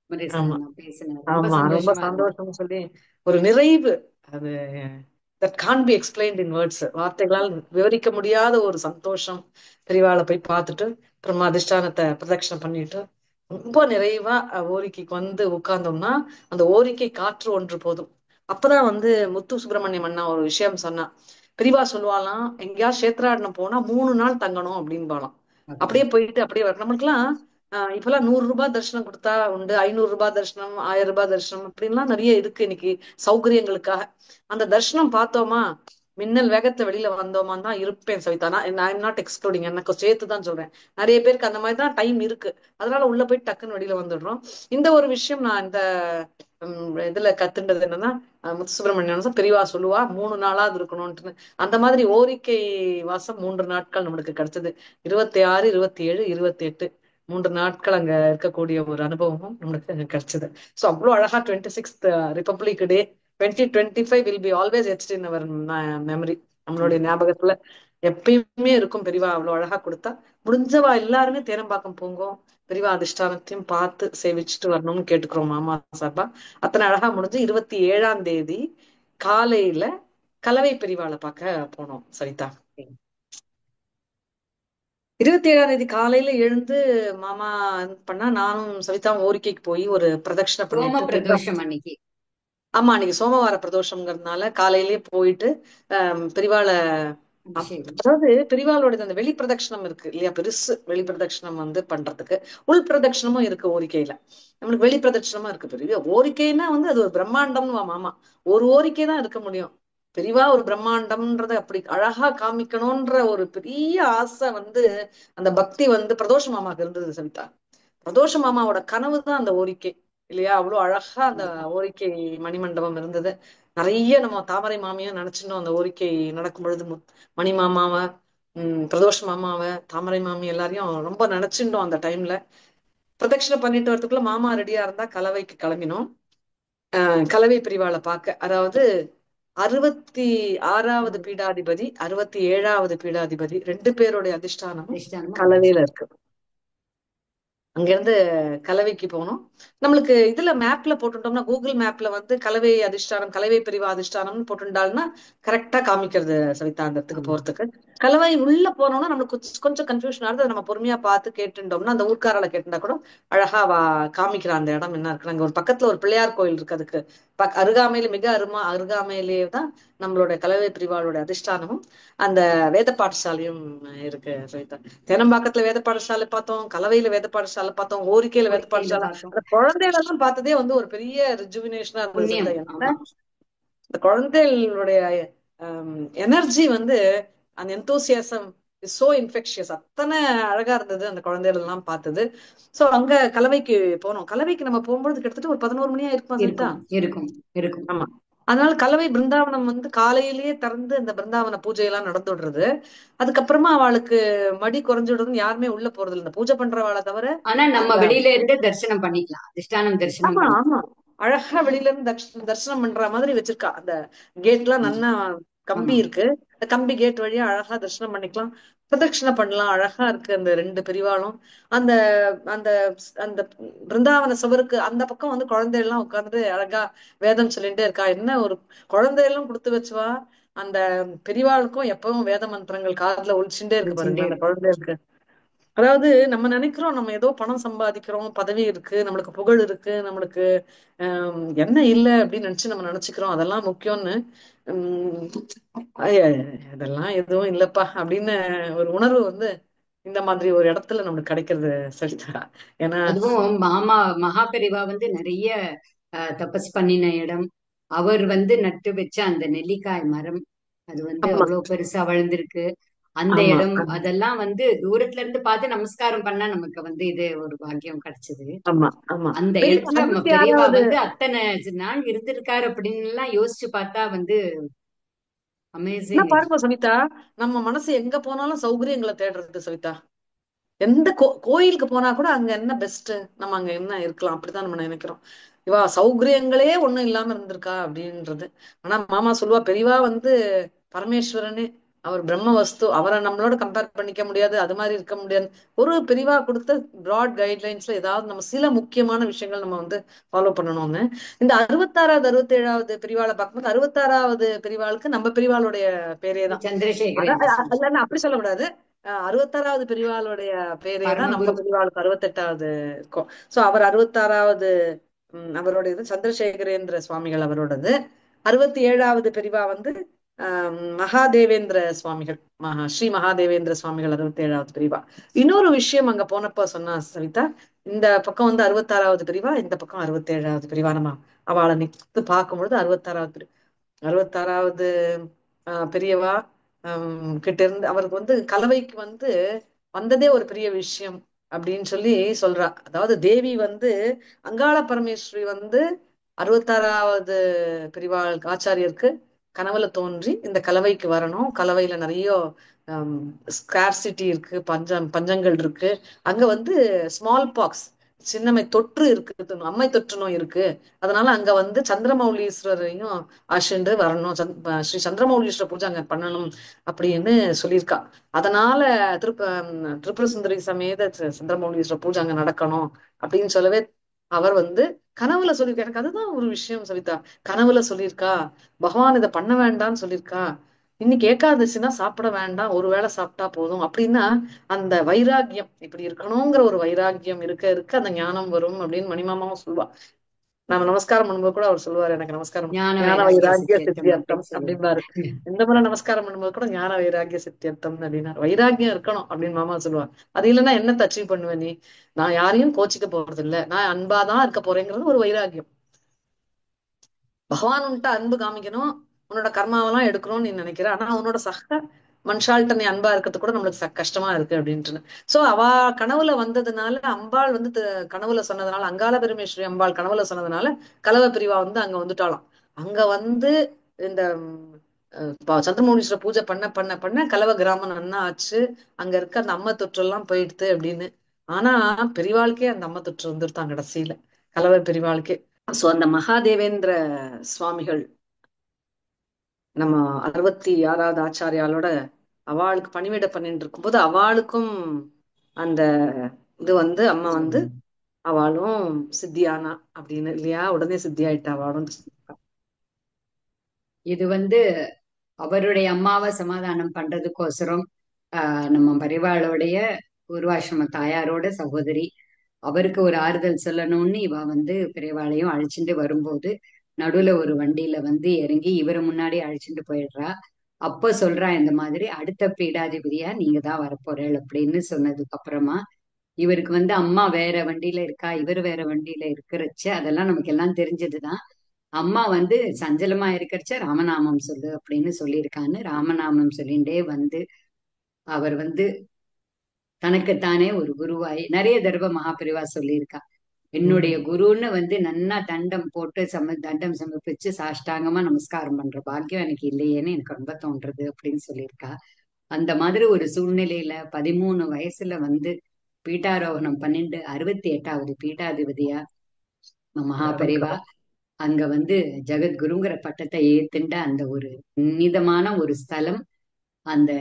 குமரேசன் ஆமா அண்ணா பேசினார். ரொம்ப ஆமா ரொம்ப சந்தோஷமா இருந்தது. சந்தோஷம்னு சொல்லி ஒரு நிறைவு. அது that can't be explained in words. வார்த்தைகளால் விவரிக்க முடியாத ஒரு சந்தோஷம். பெரியவாளை போய் பார்த்துட்டு அப்புறமா அதிஷ்டானத்தை பிரதட்சணம் பண்ணிட்டு ரொம்ப நிறைவா ஓரிக்கைக்கு வந்து உட்கார்ந்தோம்னா அந்த ஓரிக்கை காற்று ஒன்று போதும். அப்பதான் வந்து முத்து சுப்பிரமணியம் அண்ணா ஒரு விஷயம் சொன்னா. பெரியவா சொல்லுவாளாம், எங்கேயா சேத்ராடனம் போனா 3 நாள் தங்கணும் அப்படின்பாலாம். ஓகே. அப்படியே போயிட்டு அப்படியே வர நம்மளுக்குலாம் இப்பெல்லாம் 100 ரூபாய் தரிசனம் கொடுத்தா உண்டு, 500 ரூபாய் தரிசனம், 1000 ரூபாய் தரிசனம் அப்படின்லாம் நிறைய இருக்கு இன்னைக்கு சௌகரியங்களுக்காக. அந்த தரிசனம் பார்த்தோமா, மின்னல் வேகத்துல வெளியில வந்தோமான்னு தான் இருப்பேன் சவிதா. நான் நாட் எக்ஸ்க்ளூடிங், எனக்கு சேர்த்து தான் சொல்றேன். நிறைய பேருக்கு அந்த மாதிரி தான் டைம் இருக்கு. அதனால உள்ள போய் டக்குன்னு வெளியில வந்துடுறோம். இந்த ஒரு விஷயம் நான் இந்த இதுல கத்துண்டது என்னன்னா, முத்து சுப்பிரமணியன் தான் பெரியவா சொல்லுவா 3 நாளா அது இருக்கணும்னு. அந்த மாதிரி ஓரிக்கை வாசம் 3 நாட்கள் நம்மளுக்கு கிடைச்சது. 26, 27, 28 3 நாட்கள் அங்க இருக்கக்கூடிய ஒரு அனுபவமும் நம்மளுக்கு அங்க கிடைச்சது. சோ அவ்வளவு அழகா 26th republic day 2025 will be always etched in our memory. நம்மளுடைய கண்டிப்பா. ஞாபகத்துல எப்பயுமே இருக்கும். பெரியவா அவ்வளவு அழகா கொடுத்தா. முடிஞ்சவா எல்லாருமே தேனம்பாக்கம் போங்கோ, பெரியவா அதிஷ்டானத்தையும் பார்த்து சேவிச்சுட்டு வரணும்னு கேட்டுக்கிறோம் மாமா சார்பா. அத்தனை அழகா முடிஞ்சு 27ஆம் தேதி காலையில கலவை பெரியவாளை பார்க்க போனோம் சரிதா. 27ஆம் தேதி காலையில எழுந்து மாமா பண்ணா நானும் சவிதாவும் ஓரிக்கைக்கு போய் ஒரு பிரதட்சணை சோம பண்ணிட்டு பெரியவா. பிரதோஷம் அன்னைக்கு. ஆமா அன்னைக்கு சோமவார பிரதோஷம்ங்கிறதுனால காலையிலேயே போயிட்டு பெரியவாளை அபிஷேகம். அதாவது பெரியவாளோட அந்த வெளி பிரதட்சணம் இருக்கு இல்லையா, பெருசு வெளி பிரதட்சணம் வந்து பண்றதுக்கு உள் பிரதட்சணமும் இருக்கு ஓரிக்கையில. நம்மளுக்கு வெளி பிரதட்சணமா இருக்கு. பெரிய ஓரிக்கைன்னா வந்து அது ஒரு பிரம்மாண்டம்னு மாமா ஒரு ஓரிக்கை தான் இருக்க முடியும். பெரியவா ஒரு பிரம்மாண்டம்ன்றத அப்படி அழகா காமிக்கணும்ன்ற ஒரு பெரிய ஆசை வந்து அந்த பக்தி வந்து பிரதோஷ மாமாக்கு இருந்தது சவிதா. பிரதோஷ மாமாவோட கனவு தான் அந்த ஓரிக்கை இல்லையா. அவ்வளவு அழகா அந்த கண்டிப்பா. ஓரிக்கை மணிமண்டபம் இருந்தது. நிறைய நம்ம தாமரை மாமியும் நினைச்சிருந்தோம் அந்த ஓரிக்கை நடக்கும் பொழுது. மணி மாமாவை, பிரதோஷ மாமாவை, தாமரை மாமி எல்லாரையும் ரொம்ப நினைச்சிருந்தோம் அந்த டைம்ல. பிரதட்சணை பண்ணிட்டு வரதுக்குள்ள மாமா ரெடியா இருந்தா கலவைக்கு கிளம்பினோம். கலவை பிரிவாளை பார்க்க. அதாவது 66வது பீடாதிபதி, 67வது பீடாதிபதி 2 பேருடைய அதிஷ்டானமும் அதிஷ்டானமும் அங்கே கலவையில இருக்கு. இருக்கு. அங்கிருந்து கலவைக்கு போனோம். நம்மளுக்கு இதுல மேப்ல போட்டுட்டோம்னா கூகுள் மேப்ல வந்து கலவை அதிஷ்டானம், கலவை பிரிவு அதிஷ்டானம்னு போட்டுட்டாள்னா கரெக்டா காமிக்கிறது சவிதா அந்த இடத்துக்கு ஆமா. போறதுக்கு. கலவை உள்ள போனோம்னா நம்மளுக்கு கொஞ்சம் கன்ஃபியூஷன் ஆகுது. அதை நம்ம பொறுமையா பார்த்து கேட்டுட்டோம்னா அந்த ஊர்க்காரல கேட்டுட்டா கூட அழகா காமிக்கிறா அந்த இடம் என்ன இருக்கு. அங்க ஒரு பக்கத்துல ஒரு பிள்ளையார் கோயில் இருக்கு. அதுக்கு அருகாமையில மிக அருகாமையிலேயே தான் நம்மளோட கலவை பிரிவாளோட அதிஷ்டானமும் அந்த வேத பாடசாலையும் இருக்கு சவிதா. தேனம்பாக்கத்துல வேத பாடசாலை பார்த்தோம், கலவையில வேத பாடசாலை பார்த்தோம், ஓரிக்கையில வேத கோரிக்கையில பாடசாலை. பார்த்தோம். அந்த குழந்தைகள் எல்லாம் பார்த்ததே வந்து ஒரு பெரிய ரிஜுவினேஷனா இருந்தது புண்ணியம். சவிதா. ஆமா. என்ன இந்த குழந்தைகளுடைய எனர்ஜி வந்து அந்த எந்தூசியாசம் இஸ் சோ இன்ஃபெக்ஷியஸ். அத்தனை அழகா இருந்தது அந்த குழந்தைகள் எல்லாம் பார்த்தது. சோ அங்க கலவைக்கு போனோம். கலவைக்கு நம்ம போகும்போது கிட்டத்தட்ட ஒரு 11 மணியா இருக்குமா சவிதா. இருக்கும், இருக்கும், இருக்கும். ஆமா. அதனால கலவை பிருந்தாவனம் வந்து காலையிலேயே திறந்து அந்த பிருந்தாவன பூஜை எல்லாம் நடந்துடுறது. அதுக்கப்புறமா அவளுக்கு மடி குறைஞ்சுடுறதுன்னு யாருமே உள்ள போறது இல்லை இந்த பூஜை பண்றவாளை தவிர. ஆனா நம்ம அந்த வெளியில இருந்து தரிசனம் பண்ணிக்கலாம், அதிஷ்டானம் தரிசனம் ஆமா பண்ணிக்கலாம். ஆமா அழகா வெளியில இருந்து தரிசனம் பண்ற மாதிரி வச்சிருக்கா. அந்த கேட் எல்லாம் கொஞ்சம். நன்னா கம்பி ஆமா. இருக்கு. அந்த கம்பி கேட் வழியா அழகா தரிசனம் பண்ணிக்கலாம், பிரதட்சணை பண்ணலாம். அழகா இருக்கு அந்த 2 பிரிவாலும். அந்த அந்த அந்த பிருந்தாவன சுவருக்கு அந்த பக்கம் வந்து குழந்தை எல்லாம் உட்கார்ந்து அழகா வேதம் சொல்லிட்டே இருக்கா. என்ன ஒரு குழந்தையெல்லாம் கொடுத்து வச்சுவா. அந்த பெரியவாளுக்கும் எப்பவும் வேத மந்திரங்கள் காதுல ஒழிச்சுட்டே இருக்கு வச்சுட்டே பாருங்களேன் அந்த இருக்கும். குழந்தைகளுக்கு. அதாவது நம்ம நினைக்கிறோம் நம்ம ஏதோ பணம் சம்பாதிக்கிறோம், பதவி இருக்கு, நம்மளுக்கு புகழ் இருக்கு, நம்மளுக்கு என்ன இல்ல அப்படின்னு நினைச்சு நம்ம நினைச்சுக்கிறோம் அதெல்லாம் முக்கியம்னு. உம் ஐய, அதெல்லாம் எதுவும் இல்லப்பா அப்படின்னு ஒரு உணர்வு வந்து இந்த மாதிரி ஒரு இடத்துல நம்மளுக்கு கிடைக்கிறது சரிதா. ஏன்னா அதுவும் மாமா மகாபெரிவா வந்து நிறைய தபஸ் பண்ணின இடம். அவர் வந்து நட்டு வச்ச அந்த நெல்லிக்காய் மரம், அது வந்து ஆமா அவ்வளவு பெருசா வளர்ந்திருக்கு. அந்த ஆமா இடம் ஆமா அதெல்லாம் வந்து தூரத்துல இருந்து பார்த்து நமஸ்காரம் பண்ணா நமக்கு வந்து இது ஒரு பாக்கியம் கிடைச்சது. ஆமா ஆமா. அந்த பெரிய இடத்துல நம்ம அறுபத்தி பெரியவா ஆறாவது வந்து அத்தனை நாள் இருந்திருக்காரு அப்படின்னு எல்லாம் யோசிச்சு பார்த்தா வந்து என்ன அமேசிங் இட். பாருங்க சவிதா, நம்ம மனசு எங்க போனாலும் சௌகரியங்களை தேடுறது சவிதா. எந்த கோயிலுக்கு போனா கூட அங்க என்ன பெஸ்ட், நம்ம அங்க என்ன இருக்கலாம் அப்படிதான் நம்ம நினைக்கிறோம். இவா சௌகரியங்களே ஒண்ணும் இல்லாம இருந்திருக்கா அப்படின்றது. ஆனா மாமா சொல்லுவா பெரியவா வந்து பரமேஸ்வரனே, அவர் பிரம்ம வஸ்து, அவரை நம்மளோட கம்பேர் பண்ணிக்க முடியாது, அது மாதிரி இருக்க முடியாது. ஒரு பெரியவா கொடுத்த பிராட் கைட்லைன்ஸ்ல ஏதாவது நம்ம சில முக்கியமான விஷயங்கள் நம்ம வந்து ஃபாலோ பண்ணணும்னு. இந்த 66வது 67வது பிரிவாளை பார்க்கும்போது 66வது பிரிவாளுக்கு நம்ம பிரிவாளுடைய பேரே தான். அதான் சந்திரசேகரேந்திர சுவாமி. இல்ல அப்படி சொல்லக்கூடாது. 66வது பிரிவாளுடைய பேரே தான் நம்ம பரமகுரு. பிரிவாளுக்கு 68வது இருக்கும். சோ அவர் 66வது. அவருடைய இது சந்திரசேகரேந்திர சுவாமிகள் அவரோடது. 67வது பிரிவா வந்து மகாதேவேந்திர சுவாமிகள், ஸ்ரீ மகாதேவேந்திர சுவாமிகள் 67வது பிரிவா. இன்னொரு விஷயம் அங்க போனப்ப சொன்னா சவிதா, இந்த பக்கம் வந்து 66வது பிரிவா, இந்த பக்கம் 67வது பிரிவா. நம்ம அவளை நித்து பார்க்கும்பொழுது 66வது பெரியவா கிட்ட இருந்து அவருக்கு வந்து கலவைக்கு வந்து வந்ததே ஒரு பெரிய விஷயம் அப்படின்னு சொல்லி சொல்றா. அதாவது தேவி வந்து அங்காள பரமேஸ்வரி வந்து 66வது பிரிவாள் ஆச்சாரியருக்கு கனவுல தோன்றி இந்த கலவைக்கு வரணும், கலவையில நிறைய ஸ்கார்சிட்டி இருக்கு, பஞ்சங்கள் இருக்கு, அங்க வந்து ஸ்மால் பாக்ஸ், சின்னம்மை தொற்று இருக்கு, அம்மை தொற்று நோய் இருக்கு, அதனால அங்க வந்து சந்திரமௌலீஸ்வரரையும் ஆஷிண்டு வரணும், ஸ்ரீ சந்திரமௌலீஸ்வரர் பூஜை அங்க பண்ணணும் அப்படின்னு சொல்லியிருக்கா. அதனால திரிபுர சுந்தரி சமேத சந்திரமௌலீஸ்வரர் பூஜை அங்க நடக்கணும் அப்படின்னு சொல்லவே அவர் வந்து கனவுல சொல்லியிருக்கா. எனக்கு அதுதான் ஒரு விஷயம் சவிதா, கனவுல சொல்லியிருக்கா பகவான் இதை பண்ண வேண்டாம்னு சொல்லியிருக்கா, இன்னைக்கு ஏகாதசினா சாப்பிட வேண்டாம், ஒரு வேளை சாப்பிட்டா போதும் அப்படின்னா அந்த வைராக்கியம் இப்படி இருக்கணுங்கிற ஒரு வைராக்கியம் இருக்க இருக்க அந்த ஞானம் வரும் அப்படின்னு மணிமாமாவும் சொல்லுவா. நாம நமஸ்காரம் பண்ணும்போது கூட அவர் சொல்லுவாரு, எனக்கு நமஸ்காரம் ஞான ஞான வைராகிய வைராகிய சித்தியர்த்தம் சித்தியர்த்தம் அப்படின்னு சொல்லுவார். அப்படின்பாரு. எந்த முறை நமஸ்காரம் பண்ணும்போது கூட ஞான வைராகிய சித்தியர்த்தம் அப்படின்னா வைராக்கியம் இருக்கணும் அப்படின்னு மாமா சொல்லுவார். அது இல்லைன்னா என்னத்தை அச்சீவ் பண்ணுவ நீ, நான் யாரையும் கோச்சிக்க போறது இல்ல, நான் அன்பாதான் இருக்க போறேங்கிறது ஒரு வைராக்கியம். பகவான் உன்ட்ட அன்பு காமிக்கணும், உன்னோட கர்மாவெல்லாம் எடுக்கணும்னு நீ நினைக்கிற, ஆனா உன்னோட சக மனுஷால்ட்ட நீ அன்பா இருக்கிறது கூட நம்மளுக்கு கஷ்டமா இருக்கு அப்படின்ட்டு. சோ அவ கனவுல வந்ததுனால, அம்பாள் வந்து கனவுல சொன்னதுனால, அங்காள பரமேஸ்வரி அம்பாள் கனவுல சொன்னதுனால கலவ பிரிவா வந்து அங்க வந்துட்டாளாம். அங்க வந்து இந்த சந்திரமௌலீஸ்வரர் பூஜை பண்ண பண்ண பண்ண கலவ கிராமம் நன்னா ஆச்சு, அங்க இருக்க அந்த அம்மை தொற்று எல்லாம் போயிடுது அப்படின்னு. ஆனா பெரிவாளுக்கே அந்த அம்மை தொற்று வந்துருத்தான் கடைசியில, கலவ பெரிவாளுக்கே. சோ அந்த மகாதேவேந்திர சுவாமிகள் நம்ம 66வது ஆச்சாரியாலோட அவளுக்கு பணிவிடை பண்ணிட்டு இருக்கும்போது அவளுக்கும் அந்த இது வந்து அம்மா வந்து அவளும் சித்தியானா அப்படின்னு இல்லையா, உடனே சித்தி ஆயிட்டா அவளும். இது வந்து அவருடைய அம்மாவை சமாதானம் பண்றதுக்கோசரம் நம்ம பரிவாளோடைய பூர்வாசிரம தாயாரோட சகோதரி, அவருக்கு ஒரு ஆறுதல் சொல்லணும்னு இவ வந்து பெரியவாளையும் அழைச்சிட்டு வரும்போது நடுவுல ஒரு வண்டியில வந்து இறங்கி இவரை முன்னாடி அழைச்சிட்டு போயிடுறா. அப்ப சொல்றா இந்த மாதிரி அடுத்த பீடாதிபதியா நீங்க தான் வரப்போறேள் அப்படின்னு சொன்னதுக்கு அப்புறமா இவருக்கு வந்து அம்மா வேற வண்டியில இருக்கா, இவர் வேற வண்டியில இருக்கிறச்ச அதெல்லாம் நமக்கு எல்லாம் தெரிஞ்சதுதான். அம்மா வந்து சஞ்சலமா இருக்கிறச்ச ராமநாமம் சொல்லு அப்படின்னு சொல்லியிருக்கான்னு ராமநாமம் சொல்லிண்டே வந்து அவர் வந்து தனக்குத்தானே ஒரு குருவாய் நிறைய தடவை மகாபிரிவா சொல்லியிருக்கா. என்னுடைய உம் குருன்னு வந்து நன்னா தண்டம் போட்டு தண்டம் சமர்ப்பிச்சு சாஷ்டாங்கமா நமஸ்காரம் பண்ற பாக்கியம் எனக்கு இல்லையேன்னு எனக்கு ரொம்ப தோன்றது அப்படின்னு சொல்லியிருக்கா. அந்த மாதிரி ஒரு சூழ்நிலையில 13 வயசுல வந்து பீட்டாரோகணம் 68வது பீட்டாதிபதியா மகாபெரிவா அங்க வந்து ஜெகத்குருங்கிற பட்டத்தை ஏத்துண்ட அந்த ஒரு புனிதமான ஒரு ஸ்தலம். அந்த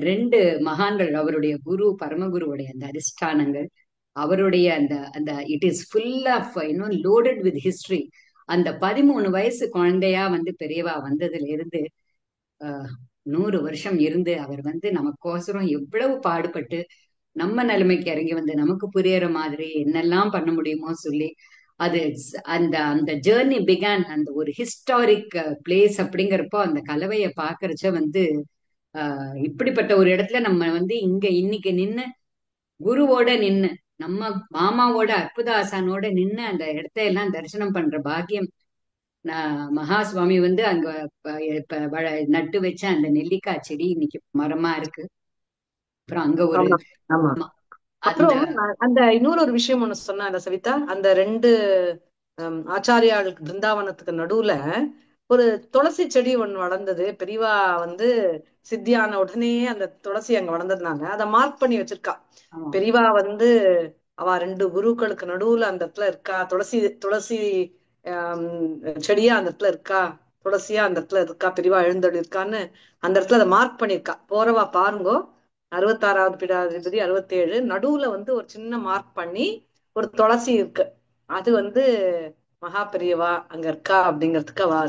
ரெண்டு மகான்கள் அவருடைய குரு பரமகுருவுடைய அந்த அதிஷ்டானங்கள், அவருடைய அந்த அந்த it is full of loaded with history. அந்த 13 வயசு குழந்தையா வந்து பெரியவா வந்ததுல இருந்து 100 வருஷம் இருந்து அவர் வந்து நமக்கோசரம் எவ்வளவு பாடுபட்டு நம்ம நிலைமைக்கு இறங்கி வந்து நமக்கு புரியற மாதிரி என்னெல்லாம் பண்ண முடியுமோ சொல்லி அது அந்த அந்த ஜேர்னி பிகான் அந்த ஒரு ஹிஸ்டாரிக் பிளேஸ் அப்படிங்கிறப்போ அந்த கலவையை பாக்குறச்ச வந்து இப்படிப்பட்ட ஒரு இடத்துல நம்ம வந்து இங்க இன்னைக்கு நின்னு குருவோட நின்னு நம்ம மாமாவோட அற்புத ஆசானோட நின்னு அந்த இடத்த எல்லாம் தரிசனம் பண்ற பாக்கியம் மகா சுவாமி வந்து அங்க நட்டு வச்ச அந்த நெல்லிக்காய் செடி இன்னைக்கு மரமா இருக்கு. அப்புறம் அங்க ஒரு ஆமா ஆமா. ம- அந்த அப்புறம் அந்த இன்னொரு ஒரு விஷயம் ஒண்ணு சொன்னா அந்த சவிதா, அந்த ரெண்டு ஆச்சாரியாள் பிருந்தாவனத்துக்கு நடுவுல ஒரு துளசி செடி ஒண்ணு வளர்ந்தது. பெரியவா வந்து சித்தியான உடனே அந்த துளசி அங்க வளர்ந்ததுனால அதை மார்க் பண்ணி வச்சிருக்கா. ஆமா, பெரியவா வந்து அவ ரெண்டு குருக்களுக்கு நடுவுல அந்த இடத்துல இருக்கா, துளசி துளசி ஆம், செடியா அந்த இடத்துல இருக்கா, துளசியா அந்த இடத்துல இருக்கா, பெரியவா எழுந்தருளி இருக்கான்னு அந்த இடத்துல அதை மார்க் பண்ணிருக்கா. போறவா பாருங்கோ, 66வது பீடாதிபதி 67 நடுவுல வந்து ஒரு சின்ன மார்க் பண்ணி ஒரு துளசி இருக்கு. அது வந்து மகா பெரியவா அங்க இருக்கா அப்படிங்கிறதுக்கு அவ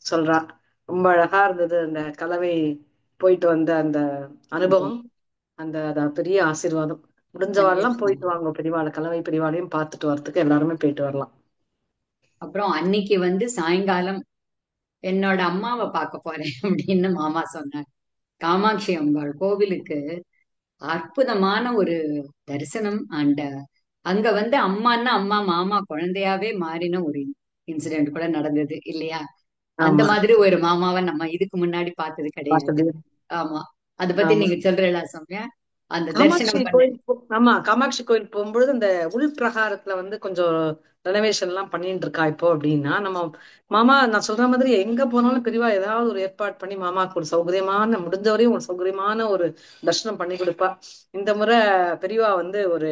சொல்றா. ரொம்ப அழகா இருந்தது அந்த கலவை போயிட்டு வந்த அந்த அனுபவம். அனுபவம். அந்த பெரிய ஆசீர்வாதம். முடிஞ்சவாள்லாம் சந்தோஷம். போயிட்டு வாங்க பெரியவாளை, கலவை பெரியவாளையும் பார்த்துட்டு வரதுக்கு எல்லாருமே போயிட்டு வரலாம். அப்புறம் அன்னைக்கு வந்து சாயங்காலம் என்னோட அம்மாவை பார்க்க போறேன் அப்படின்னு மாமா சொன்னார். காமாட்சி அம்பாள் கோவிலுக்கு அற்புதமான ஒரு தரிசனம். அண்ட் அங்க வந்து அம்மான்னா அம்மா மாமா குழந்தையாவே மாறின ஒரு இன்சிடென்ட் கூட நடந்தது இல்லையா? அந்த ஆமா, மாதிரி ஒரு மாமாவை நம்ம இதுக்கு முன்னாடி பார்த்தது கிடையாது. பார்த்தது. ஆமா. அத பத்தி ஆமா. நீங்க சொல்றீங்களா சௌமியா? அந்த காமாட்சி தரிசனம் பண்ண கோயில் ஆமா, காமாட்சி கோயில் போகும்பொழுது அந்த உள் பிரகாரத்துல வந்து கொஞ்சம் ரெனோவேஷன் எல்லாம் பண்ணிட்டு இருக்கா இப்போ. அப்படின்னா நம்ம மாமா நான் சொல்ற மாதிரி எங்க போனாலும் பெரியவா ஏதாவது ஒரு ஏற்பாடு பண்ணி மாமாவுக்கு ஒரு சௌகரியமான, முடிஞ்சவரையும் ஒரு சௌகரியமான ஒரு தர்ஷனம் பண்ணி கொடுப்பா. இந்த முறை பெரியவா வந்து ஒரு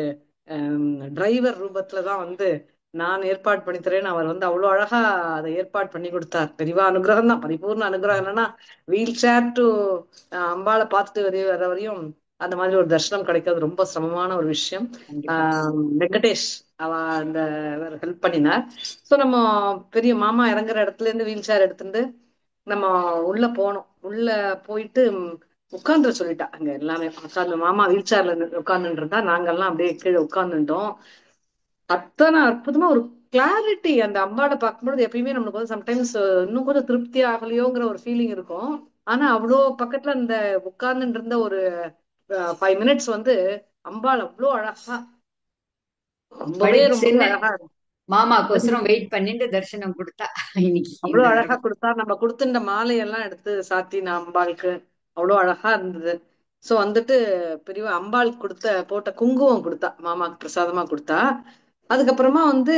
டிரைவர் ரூபத்துலதான் வந்து நான் ஏற்பாடு பண்ணி தரேன்னு அவர் வந்து அவ்வளவு அழகா அதை ஏற்பாடு பண்ணி கொடுத்தார். பெரியவா அனுகிரகம் தான், பரிபூர்ண அனுகிரகம். இல்லைன்னா வீல் சேர் டு அம்பாளை பார்த்துட்டு வர வரையும் அந்த மாதிரி ஒரு தர்ஷனம் கிடைக்கிறது ரொம்ப சிரமமான ஒரு விஷயம். கண்டிப்பா. வெங்கடேஷ் அவ அந்த ஹெல்ப் பண்ணினார். சோ நம்ம பெரிய மாமா இறங்குற இடத்துல இருந்து வீல் சேர் எடுத்துட்டு நம்ம உள்ள போனோம். உள்ள போயிட்டு உட்கார்ந்து சொல்லிட்டா அங்க எல்லாமே உட்கார்ந்து. மாமா வீல் சேர்ல உட்கார்ந்துட்டு இருந்தா, நாங்கெல்லாம் அப்படியே கீழே உட்கார்ந்துட்டோம். அத்தனை அற்புதமா ஒரு கிளாரிட்டி அந்த அம்பாடை பார்க்கும்போது எப்பயுமே நம்மளுக்கு வந்து சம்டைம்ஸ் இன்னும் கொஞ்சம் திருப்தி ஆகலையோங்கிற ஒரு ஃபீலிங் இருக்கும். ஆனா அவ்வளோ பக்கத்துல அந்த உட்கார்ந்துட்டு இருந்த ஒரு 5 மினிட்ஸ் வந்து அம்பாள் அவ்வளோ அழகா, ரொம்பவே ரொம்பவே பளிச்சுன்னு அழகா மாமாக்கோசரம் வெயிட் பண்ணிட்டு தரிசனம் கொடுத்தா இன்னைக்கு இந்த அவ்வளவு அழகா தடவை. கொடுத்தா. நம்ம கொடுத்துட்ட மாலையெல்லாம் எடுத்து சாத்தின அம்பாளுக்கு அவ்வளவு அழகா இருந்தது. சோ வந்துட்டு பெரியவா அம்பாளுக்கு போட்ட குங்குமம் கொடுத்தா, மாமாக்கு பிரசாதமா கொடுத்தா. அதுக்கப்புறமா வந்து